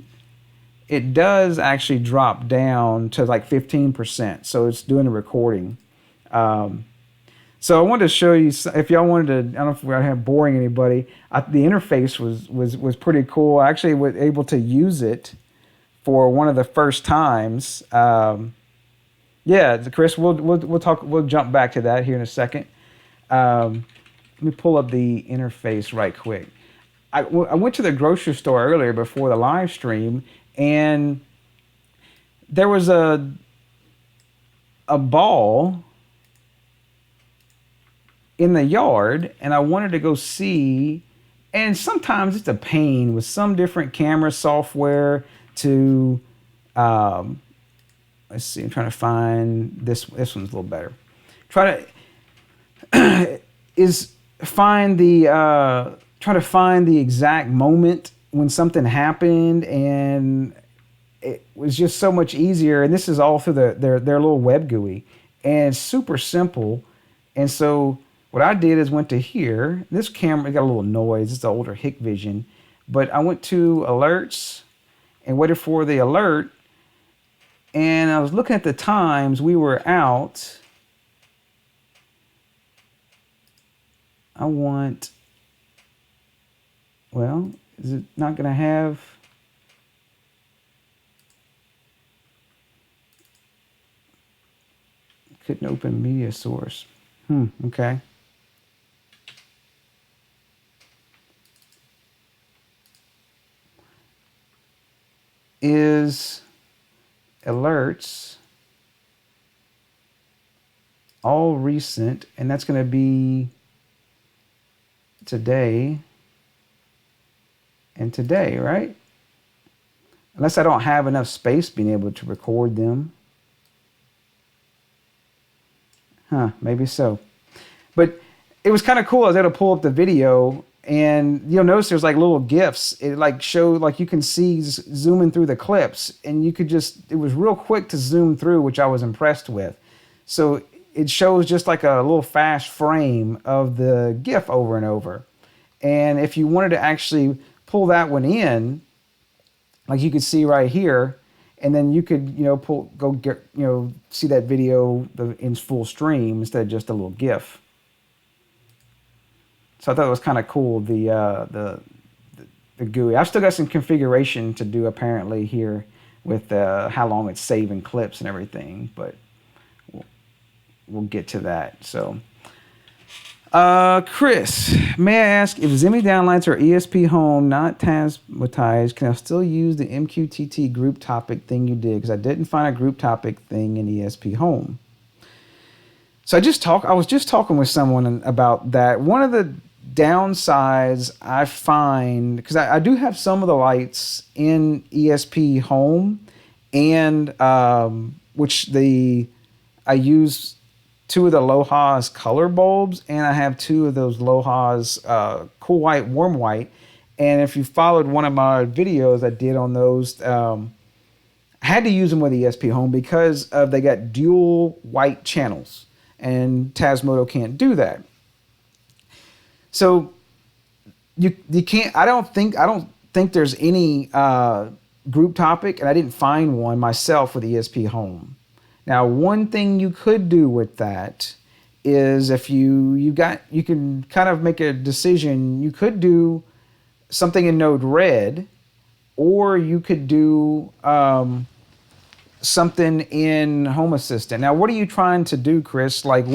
it does actually drop down to like 15%. So it's doing a recording. So I wanted to show you, if y'all wanted to, I don't know if we're gonna boring anybody. The interface was pretty cool. I actually was able to use it for one of the first times. Yeah, Chris, we'll talk. We'll jump back to that here in a second. Let me pull up the interface right quick. I went to the grocery store earlier before the live stream, and there was a ball in the yard, and I wanted to go see. And sometimes it's a pain with some different camera software to. Let's see. I'm trying to find this. This one's a little better. Try to find the exact moment when something happened, and it was just so much easier. And this is all through their little web GUI, and it's super simple. And so what I did is went to here. This camera got a little noise. It's the older Hikvision, but I went to alerts and waited for the alert. And I was looking at the times we were out. Is it not going to have? Couldn't open media source. Okay. Is alerts all recent, and that's going to be today and today, right? Unless I don't have enough space being able to record them. Maybe so. But it was kind of cool. I was able to pull up the video, and you'll notice there's like little GIFs. It like showed, like you can see zooming through the clips, and you could just, it was real quick to zoom through, which I was impressed with. So it shows just like a little fast frame of the GIF over and over. And if you wanted to actually pull that one in, like you could see right here, and then you could, see that video in full stream instead of just a little GIF. So I thought it was kind of cool, the GUI. I've still got some configuration to do apparently here with how long it's saving clips and everything, but we'll get to that. So, Chris, may I ask if Zimmy downlights are ESP home, not Tasmotized, can I still use the MQTT group topic thing you did? Because I didn't find a group topic thing in ESP home. So I was just talking with someone about that. One of the downsides I find, because I do have some of the lights in ESP Home, and I use two of the Loha's color bulbs, and I have two of those Loha's cool white, warm white. And if you followed one of my videos I did on those, I had to use them with ESP Home because they got dual white channels, and Tasmota can't do that. So you can't. I don't think there's any group topic, and I didn't find one myself with ESP Home. Now, one thing you could do with that is if you can kind of make a decision. You could do something in NodeRed, or you could do something in Home Assistant. Now, what are you trying to do, Chris? Like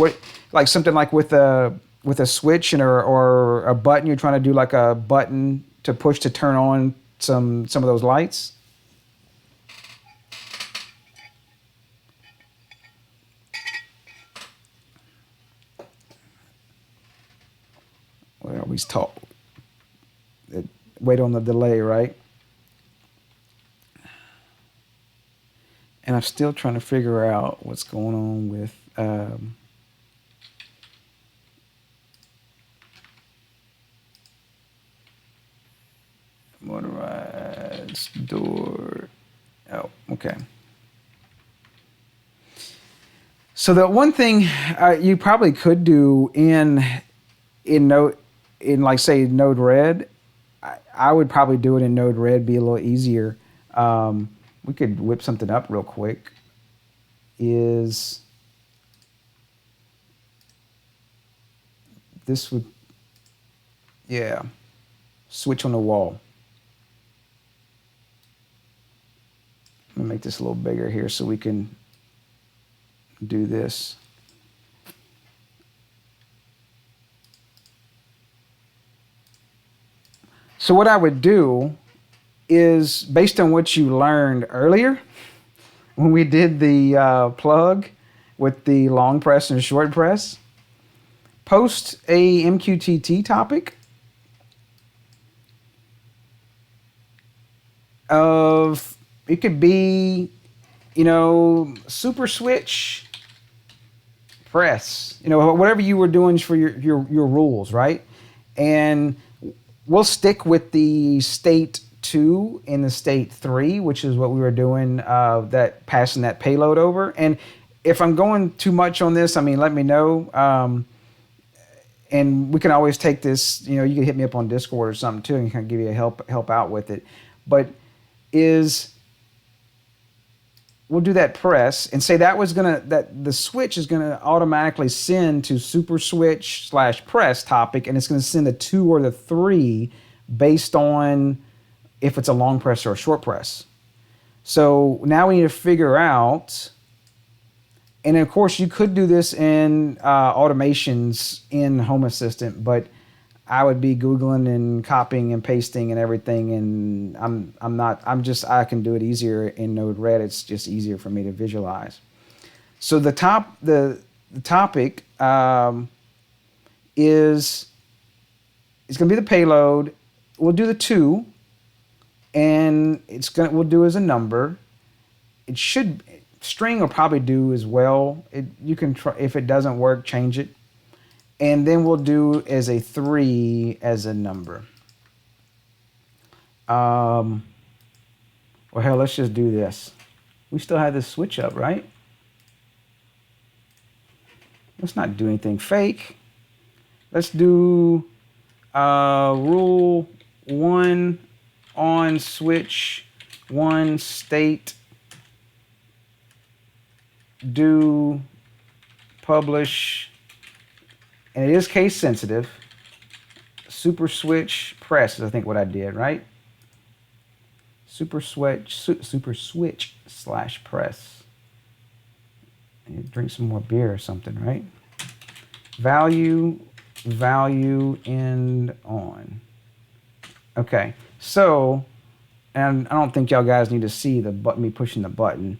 something like with a switch or a button? You're trying to do like a button to push to turn on some of those lights? We always talk. Wait on the delay, right? And I'm still trying to figure out what's going on with motorized door. Oh, okay. So the one thing you probably could do in like say NodeRed, I would probably do it in NodeRed, be a little easier. We could whip something up real quick. This would, yeah, switch on the wall. Let me make this a little bigger here so we can do this. So what I would do is, based on what you learned earlier when we did the plug with the long press and short press, post a MQTT topic of, it could be, super switch press, whatever you were doing for your rules, right? And we'll stick with the state 2 and the state 3, which is what we were doing, that passing that payload over. And if I'm going too much on this, let me know. And we can always take this, you can hit me up on Discord or something too, and kind of give you a help out with it. But we'll do that press and say that the switch is gonna automatically send to super switch / press topic, and it's gonna send a 2 or the 3 based on if it's a long press or a short press. So now we need to figure out, and of course you could do this in automations in Home Assistant, but I would be Googling and copying and pasting and everything, and I can do it easier in NodeRed. It's just easier for me to visualize. So the topic is going to be the payload. We'll do the 2, and we'll do as a number. It should, string will probably do as well. You can try, if it doesn't work, change it. And then we'll do as a 3 as a number. Well, hell, let's just do this. We still have this switch up, right? Let's not do anything fake. Let's do rule 1 on switch 1 state do publish. And it is case sensitive. Super switch press is, I think, what I did, right? Super switch / press. And drink some more beer or something, right? Value end on. Okay, so, and I don't think y'all guys need to see me pushing the button,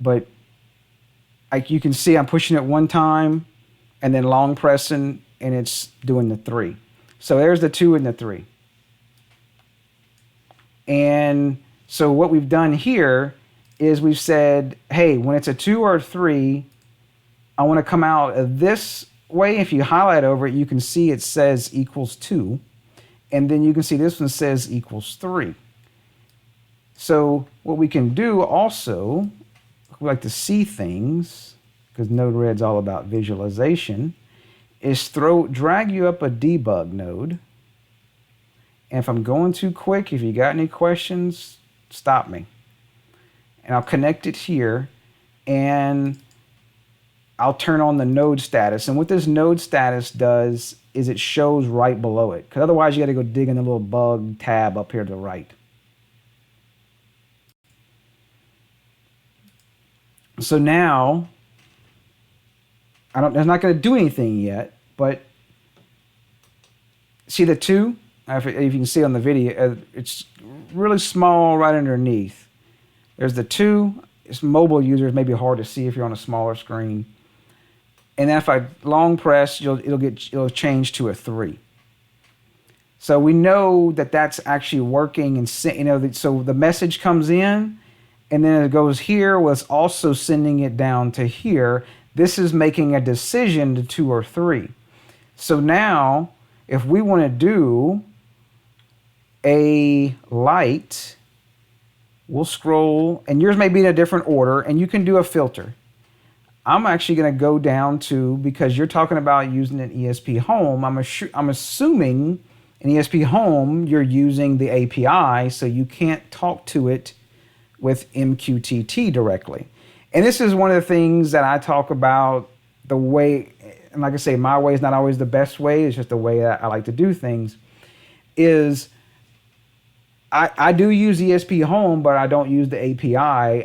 but you can see I'm pushing it one time, and then long pressing, and it's doing the 3. So there's the 2 and the 3. And so what we've done here is we've said, hey, when it's a 2 or a 3, I want to come out of this way. If you highlight over it, you can see it says equals 2. And then you can see this one says equals 3. So what we can do also, we like to see things, because NodeRed's all about visualization, is drag you up a debug node. And if I'm going too quick, if you got any questions, stop me. And I'll connect it here, and I'll turn on the node status. And what this node status does is it shows right below it, because otherwise you got to go dig in the little bug tab up here to the right. So now, it's not going to do anything yet, but see the 2? If you can see on the video, it's really small right underneath. There's the 2. It's mobile users, may be hard to see if you're on a smaller screen. And then if I long press, it'll change to a 3. So we know that that's actually working, and so the message comes in, and then it goes here. Well, it's also sending it down to here. This is making a decision to 2 or 3. So now, if we want to do a light, we'll scroll, and yours may be in a different order, and you can do a filter. I'm actually going to go down to, because you're talking about using an ESP home, I'm assuming in ESP home you're using the API, so you can't talk to it with MQTT directly. And this is one of the things that I talk about, the way, and like I say, my way is not always the best way, it's just the way that I like to do things, is I do use ESP home, but I don't use the API,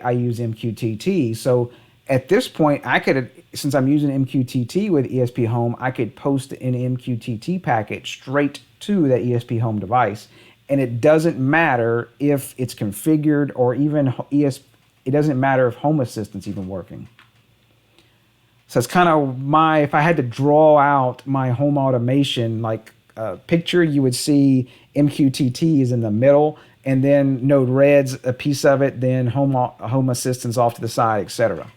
I use MQTT. So at this point, I could, since I'm using MQTT with ESP home, I could post an MQTT packet straight to that ESP home device. And it doesn't matter if it's configured, or even it doesn't matter if Home Assistant's even working. So it's kind of if I had to draw out my home automation, like picture, you would see MQTT is in the middle, and then NodeRed's a piece of it, then Home Assistant's off to the side, etc.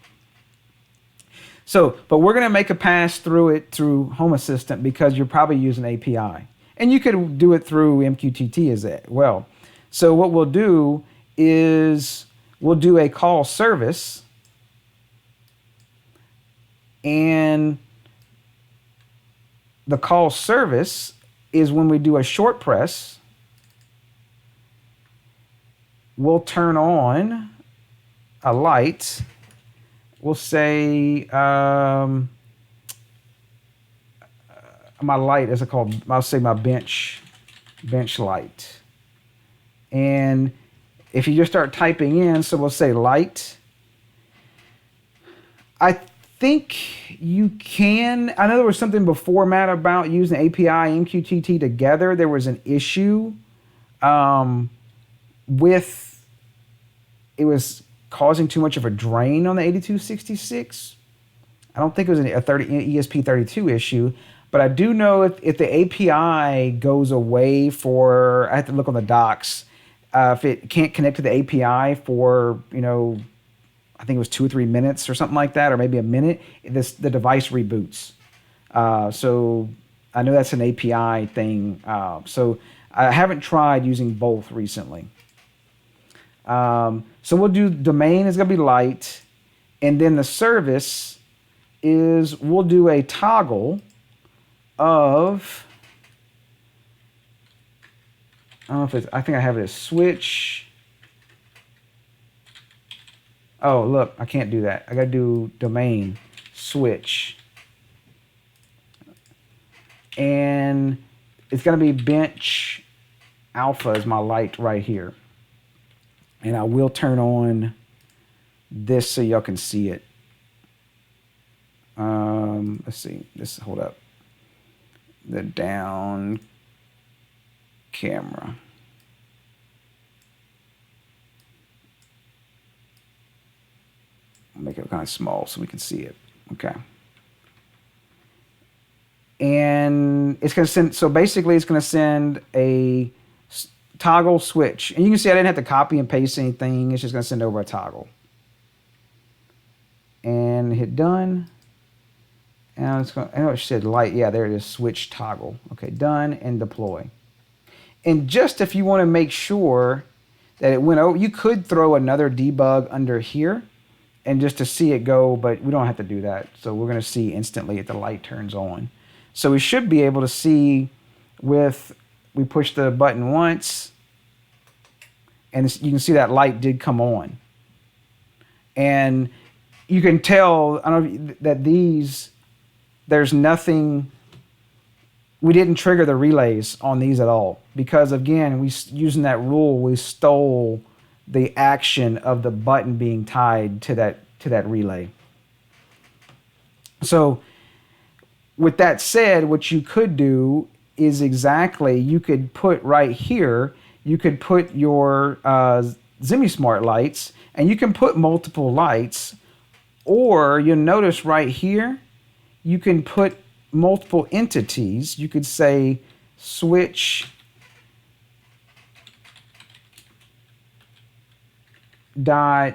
So, but we're going to make a pass through it through Home Assistant, because you're probably using API. And you could do it through MQTT as well. So what we'll do is we'll do a call service, and the call service is when we do a short press, we'll turn on a light. We'll say my light is called, I'll say my bench light. And if you just start typing in, so we'll say light. I think you can, I know there was something before, Matt, about using API and MQTT together. There was an issue with, it was causing too much of a drain on the 8266. I don't think it was an ESP32 issue, but I do know if the API goes away for, I have to look on the docs, if it can't connect to the API for, I think it was 2 or 3 minutes or something like that, or maybe a minute, the device reboots. So I know that's an API thing. So I haven't tried using both recently. So we'll do domain is going to be light, and then the service is we'll do a toggle of, I don't know if it's, I think I have it as switch. Oh, look, I can't do that. I got to do domain switch. And it's going to be bench alpha is my light right here. And I will turn on this so y'all can see it. Let's see. Hold up. The down camera. I'll make it kind of small so we can see it. Okay. and it's going to send, so basically it's going to send a toggle switch. And you can see I didn't have to copy and paste anything. It's just going to send over a toggle. And hit done. And it's going to, I know it said light. Yeah, there it is, switch toggle. Okay, done and deploy. And just if you want to make sure that it went over, you could throw another debug under here and just to see it go, but we don't have to do that. So we're going to see instantly if the light turns on. So we should be able to see with, we push the button once, and you can see that light did come on. And you can tell, I don't know, that these, there's nothing, we didn't trigger the relays on these at all. Because again, using that rule, we stole the action of the button being tied to that relay. So with that said, what you could do is exactly, you could put right here, you could put your ZemiSmart lights, and you can put multiple lights, or you'll notice right here, you can put multiple entities. You could say switch dot,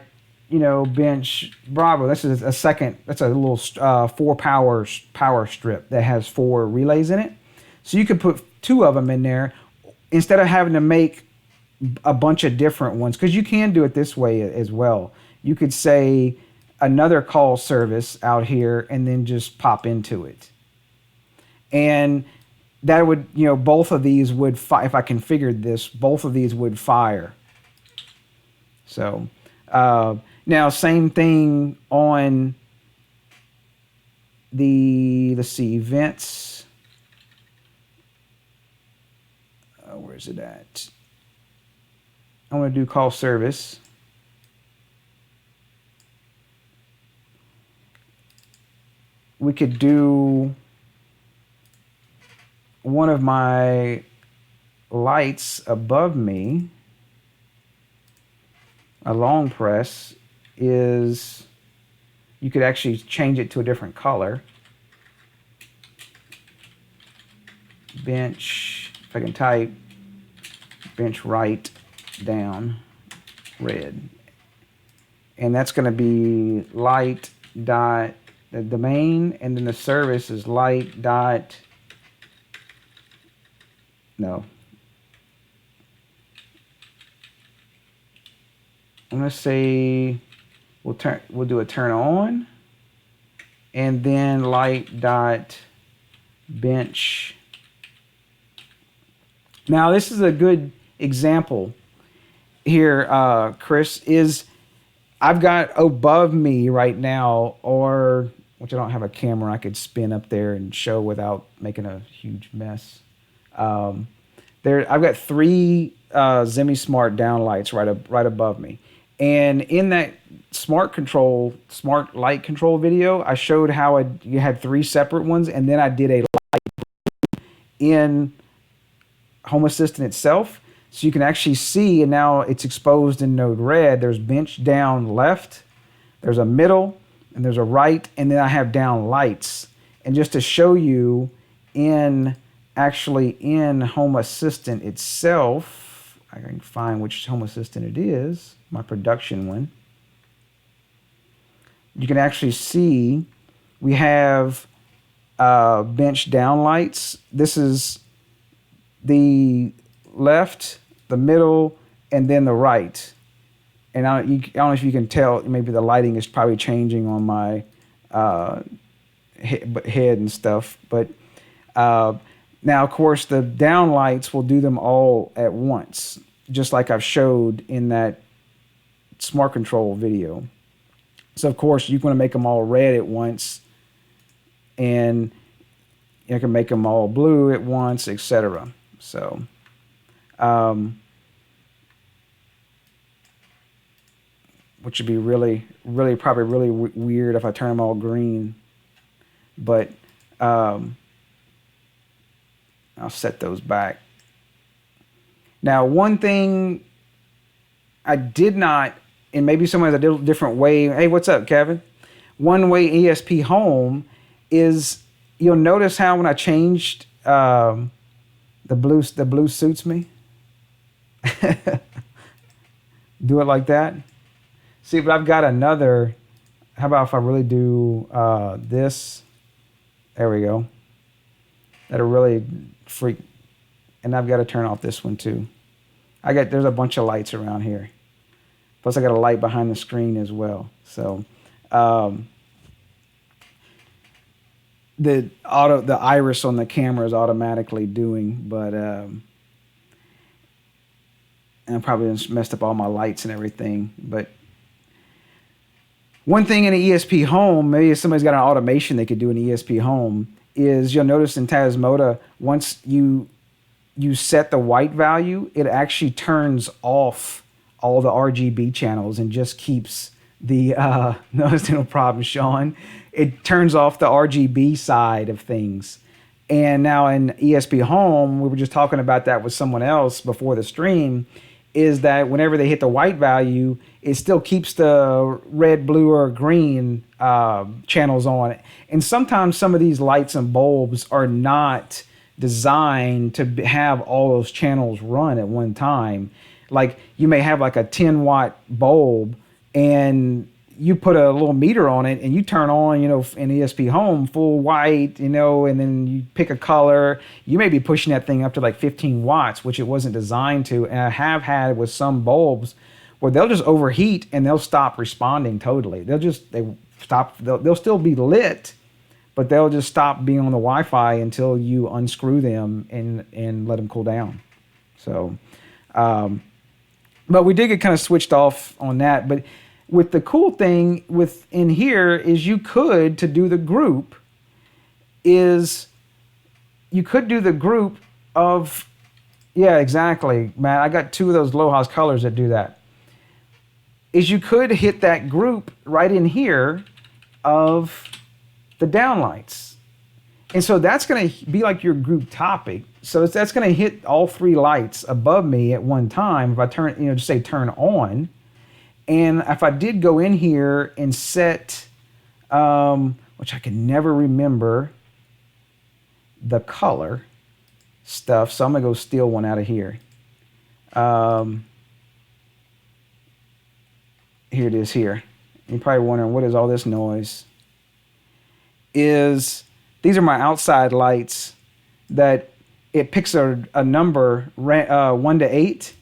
bench Bravo. This is a second, that's a little 4 power strip that has 4 relays in it. So you could put 2 of them in there instead of having to make a bunch of different ones, because you can do it this way as well. You could say another call service out here and then just pop into it. And that would, both of these would fire. If I configured this, both of these would fire. So now same thing on the, let's see, events. Where's it at? I want to do call service. We could do one of my lights above me. A long press is, you could actually change it to a different color. Bench, if I can type, bench right down red. And that's going to be light dot, the domain, and then the service is light dot, no. I'm going to say we'll do a turn on, and then light dot bench. Now this is a good example here, Chris, is I've got above me right now, or which I don't have a camera I could spin up there and show without making a huge mess. I've got 3 ZemiSmart downlights right above me. And in that smart light control video, I showed how you had 3 separate ones, and then I did a light in Home Assistant itself. So you can actually see, and now it's exposed in NodeRed. There's bench down left, there's a middle, and there's a right, and then I have down lights. And just to show you actually in Home Assistant itself, I can find which Home Assistant it is, my production one. You can actually see we have bench down lights. This is the left, the middle, and then the right. And I don't know if you can tell, maybe the lighting is probably changing on my head and stuff. But now, of course, the down lights will do them all at once, just like I've showed in that smart control video. So, of course, you want to make them all red at once, and you can make them all blue at once, etc. So, which would be really weird if I turn them all green. But I'll set those back. Now, one thing I did not, and maybe someone has a different way. Hey, what's up, Kevin? One way ESP Home is you'll notice how when I changed the blue suits me. Do it like that. See, but I've got another. How about if I really do this? There we go. That'll really freak. And I've got to turn off this one too. There's a bunch of lights around here. Plus I got a light behind the screen as well. So the iris on the camera is automatically doing, but and I probably just messed up all my lights and everything. But one thing in an ESP home, maybe if somebody's got an automation they could do in ESP home, is you'll notice in Tasmota, once you set the white value, it actually turns off all the RGB channels and just keeps the, no, there's no problem, Sean. It turns off the RGB side of things. And now in ESP home, we were just talking about that with someone else before the stream, is that whenever they hit the white value, it still keeps the red, blue, or green channels on. And sometimes some of these lights and bulbs are not designed to have all those channels run at one time. Like you may have like a 10-watt bulb and you put a little meter on it and you turn on, in ESP home full white, and then you pick a color. You may be pushing that thing up to like 15 watts, which it wasn't designed to. And I have had with some bulbs where they'll just overheat and they'll stop responding totally. They'll still be lit, but they'll just stop being on the Wi-Fi until you unscrew them and let them cool down. So, but we did get kind of switched off on that. But with the cool thing in here is you could do the group of, yeah, exactly, Matt. I got 2 of those LOHAS colors that do that. Is you could hit that group right in here of the downlights. And so that's going to be like your group topic. So that's going to hit all 3 lights above me at one time. If I turn, just say turn on. And if I did go in here and set, which I can never remember the color stuff. So I'm going to go steal one out of here. Here it is here. You're probably wondering, what is all this noise? These are my outside lights that it picks a number 1 to 8,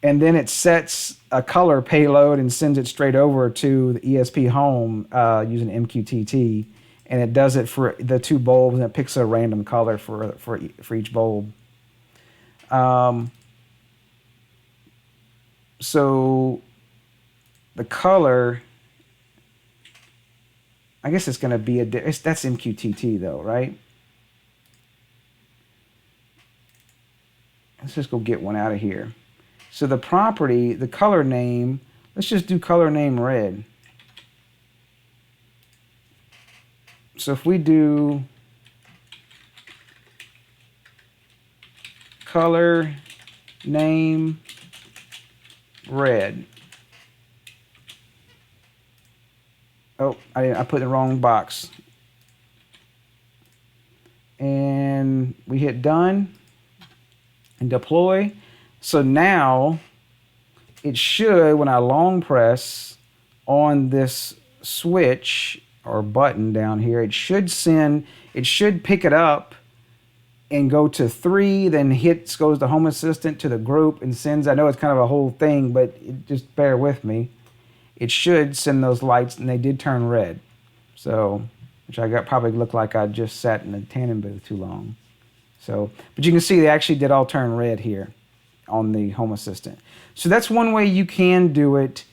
and then it sets a color payload and sends it straight over to the ESP home using MQTT, and it does it for the 2 bulbs, and it picks a random color for each bulb. So the color, I guess it's going to be that's MQTT though, right? Let's just go get one out of here. So the property, the color name, let's just do color name red. So if we do color name red. Oh, I put in the wrong box. And we hit done and deploy. So now it should, when I long press on this switch or button down here, it should pick it up and go to 3, then goes to Home Assistant to the group and sends. I know it's kind of a whole thing, but just bear with me. It should send those lights, and they did turn red. So, which probably looked like I just sat in the tanning booth too long. So, but you can see they actually did all turn red here on the Home Assistant. So that's one way you can do it,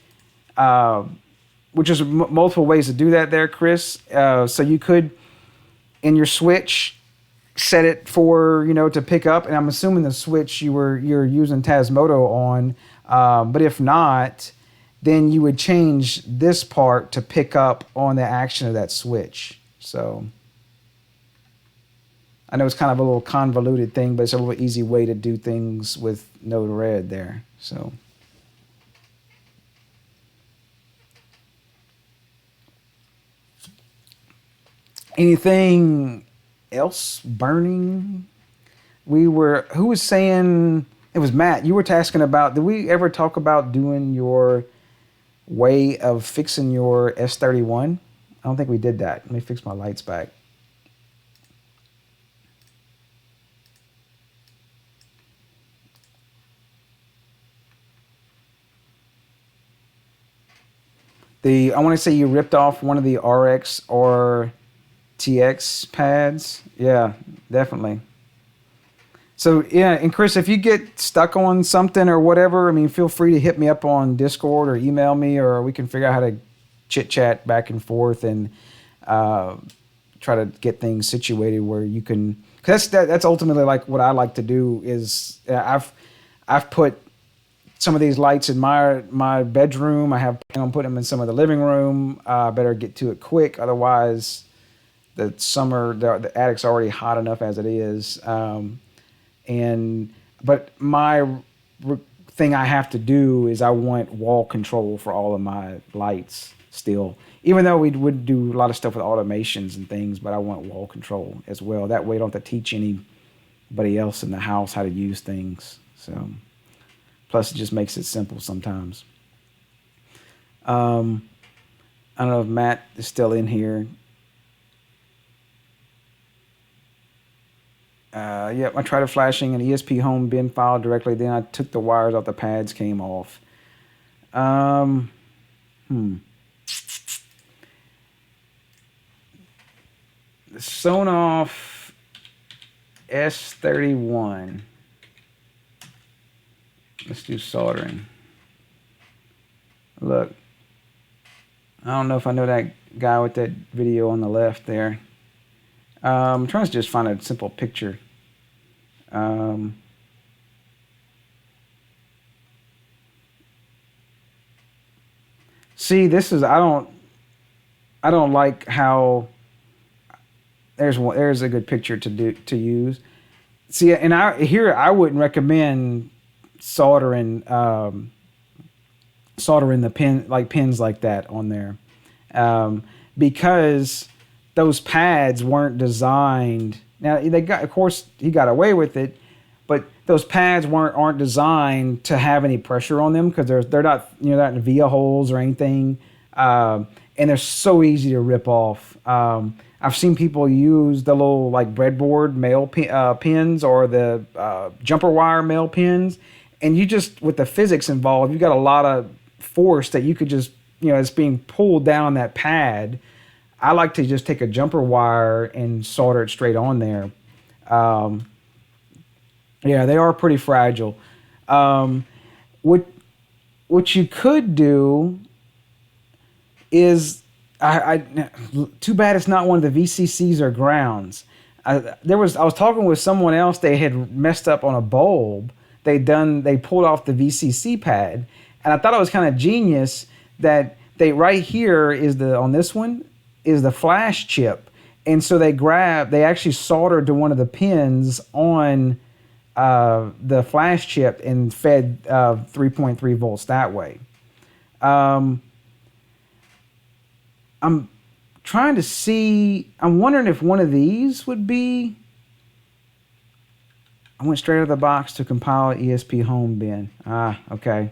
which is multiple ways to do that there, Chris. So you could, in your switch, set it for, to pick up, and I'm assuming the switch you're using Tasmota on, but if not, then you would change this part to pick up on the action of that switch. So I know it's kind of a little convoluted thing, but it's a little easy way to do things with NodeRed there. So anything else burning? Who was saying, it was Matt, you were asking about, did we ever talk about doing your way of fixing your S31? I don't think we did that. Let me fix my lights back. I want to say you ripped off one of the RX or TX pads. Yeah, definitely. So yeah, and Chris, if you get stuck on something or whatever, I mean, feel free to hit me up on Discord or email me, or we can figure out how to chit chat back and forth and try to get things situated where you can. Cause that's ultimately like what I like to do is I've put some of these lights in my bedroom. I have planned on putting them in some of the living room. Better get to it quick, otherwise the attic's already hot enough as it is. But my thing I have to do is I want wall control for all of my lights still. Even though we would do a lot of stuff with automations and things, but I want wall control as well. That way I don't have to teach anybody else in the house how to use things. So, plus it just makes it simple sometimes. I don't know if Matt is still in here. Yep, I tried flashing an ESP home bin file directly. Then I took the wires off, the pads came off. The Sonoff S31. Let's do soldering. Look, I don't know if I know that guy with that video on the left there. I'm trying to just find a simple picture. See, this is I don't like how there's a good picture to use. See, and I wouldn't recommend soldering the pins like that on there, because those pads weren't designed. Now of course he got away with it, but those pads aren't designed to have any pressure on them, because they're not not in via holes or anything, and they're so easy to rip off. I've seen people use the little like breadboard male pins or the jumper wire male pins, and you just, with the physics involved, you got a lot of force that you could just it's being pulled down that pad. I like to just take a jumper wire and solder it straight on there. Yeah, they are pretty fragile. What you could do is, too bad it's not one of the VCCs or grounds. I was talking with someone else. They had messed up on a bulb. They pulled off the VCC pad, and I thought it was kind of genius that right here on this one is the flash chip, and so they actually soldered to one of the pins on the flash chip and fed 3.3 volts that way. I'm trying to see. I'm wondering if one of these would be. I went straight out of the box to compile ESP home bin. Okay.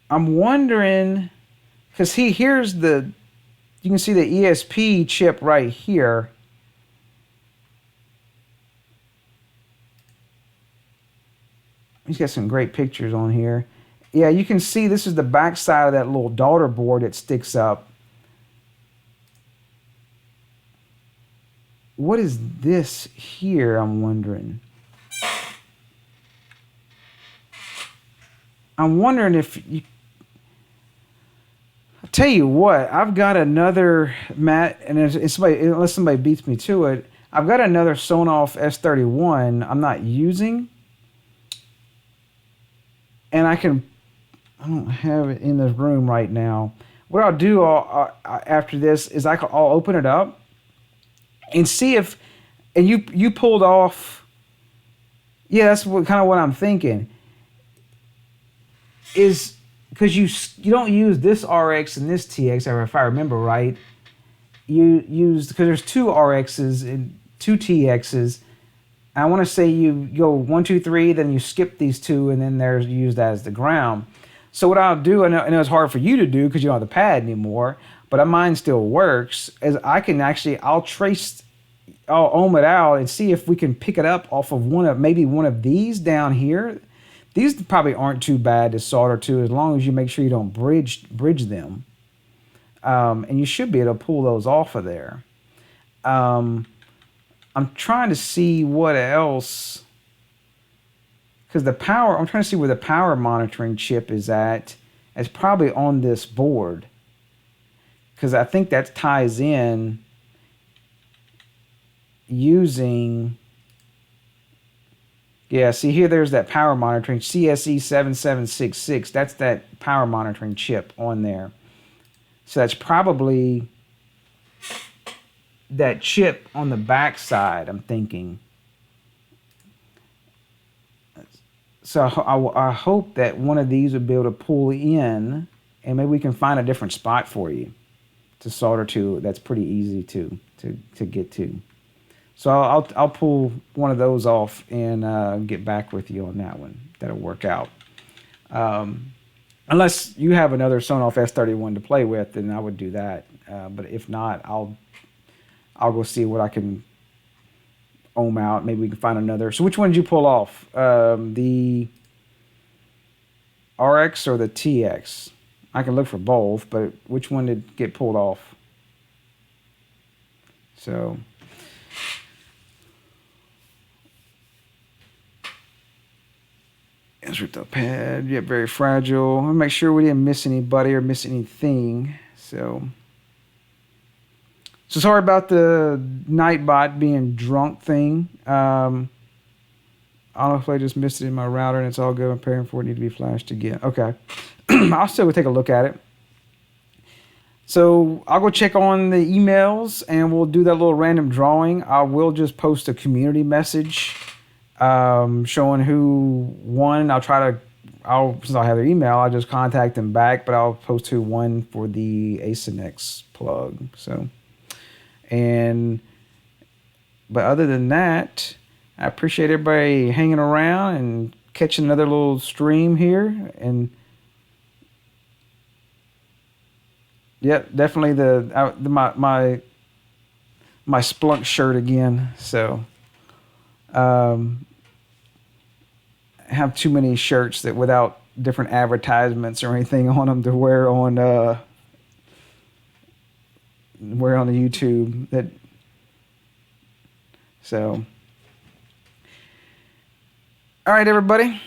I'm wondering, because here's you can see the ESP chip right here. He's got some great pictures on here. Yeah, you can see this is the back side of that little daughter board that sticks up. What is this here, I'm wondering? I'm wondering if you... I'll tell you what, I've got another, Matt, and unless somebody beats me to it, I've got another Sonoff S31 I'm not using. And I don't have it in this room right now. What I'll do after this is I'll open it up and see if, and you pulled off, yeah, that's kind of what I'm thinking, is because you don't use this RX and this TX, if I remember right. You use, because there's two RXs and two TXs. I want to say you go 1, 2, 3, then you skip these two, and then there's used as the ground. So what I'll do, I know it's hard for you to do because you don't have the pad anymore, but mine still works. As I can actually, I'll ohm it out and see if we can pick it up off of maybe one of these down here. These probably aren't too bad to solder to, as long as you make sure you don't bridge them. And you should be able to pull those off of there. I'm trying to see what else, because I'm trying to see where the power monitoring chip is at. It's probably on this board, because I think that ties in using, yeah, see here, there's that power monitoring, CSE7766. That's that power monitoring chip on there. So that's probably that chip on the back side, I'm thinking. So I hope that one of these will be able to pull in, and maybe we can find a different spot for you to solder to. That's pretty easy to get to. So I'll pull one of those off and get back with you on that one. That'll work out. Unless you have another Sonoff S31 to play with, then I would do that. But if not, I'll go see what I can ohm out. Maybe we can find another. So which one did you pull off? The RX or the TX? I can look for both, but which one did get pulled off? So insert the pad. Yeah, very fragile. I'll make sure we didn't miss anybody or miss anything. So sorry about the Nightbot being drunk thing. I don't know if I just missed it in my router, and it's all good. I'm preparing for it. Need to be flashed again. Okay. I'll still take a look at it. So I'll go check on the emails, and we'll do that little random drawing. I will just post a community message showing who won. Since I have their email, I'll just contact them back, but I'll post who won for the Acenx plug. So, but other than that, I appreciate everybody hanging around and catching another little stream here. And yeah, definitely my Splunk shirt again. So have too many shirts that without different advertisements or anything on them to wear on the YouTube. All right, everybody.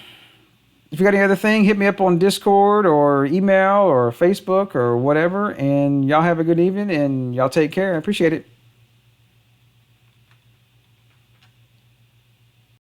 If you got any other thing, hit me up on Discord or email or Facebook or whatever. And y'all have a good evening, and y'all take care. I appreciate it.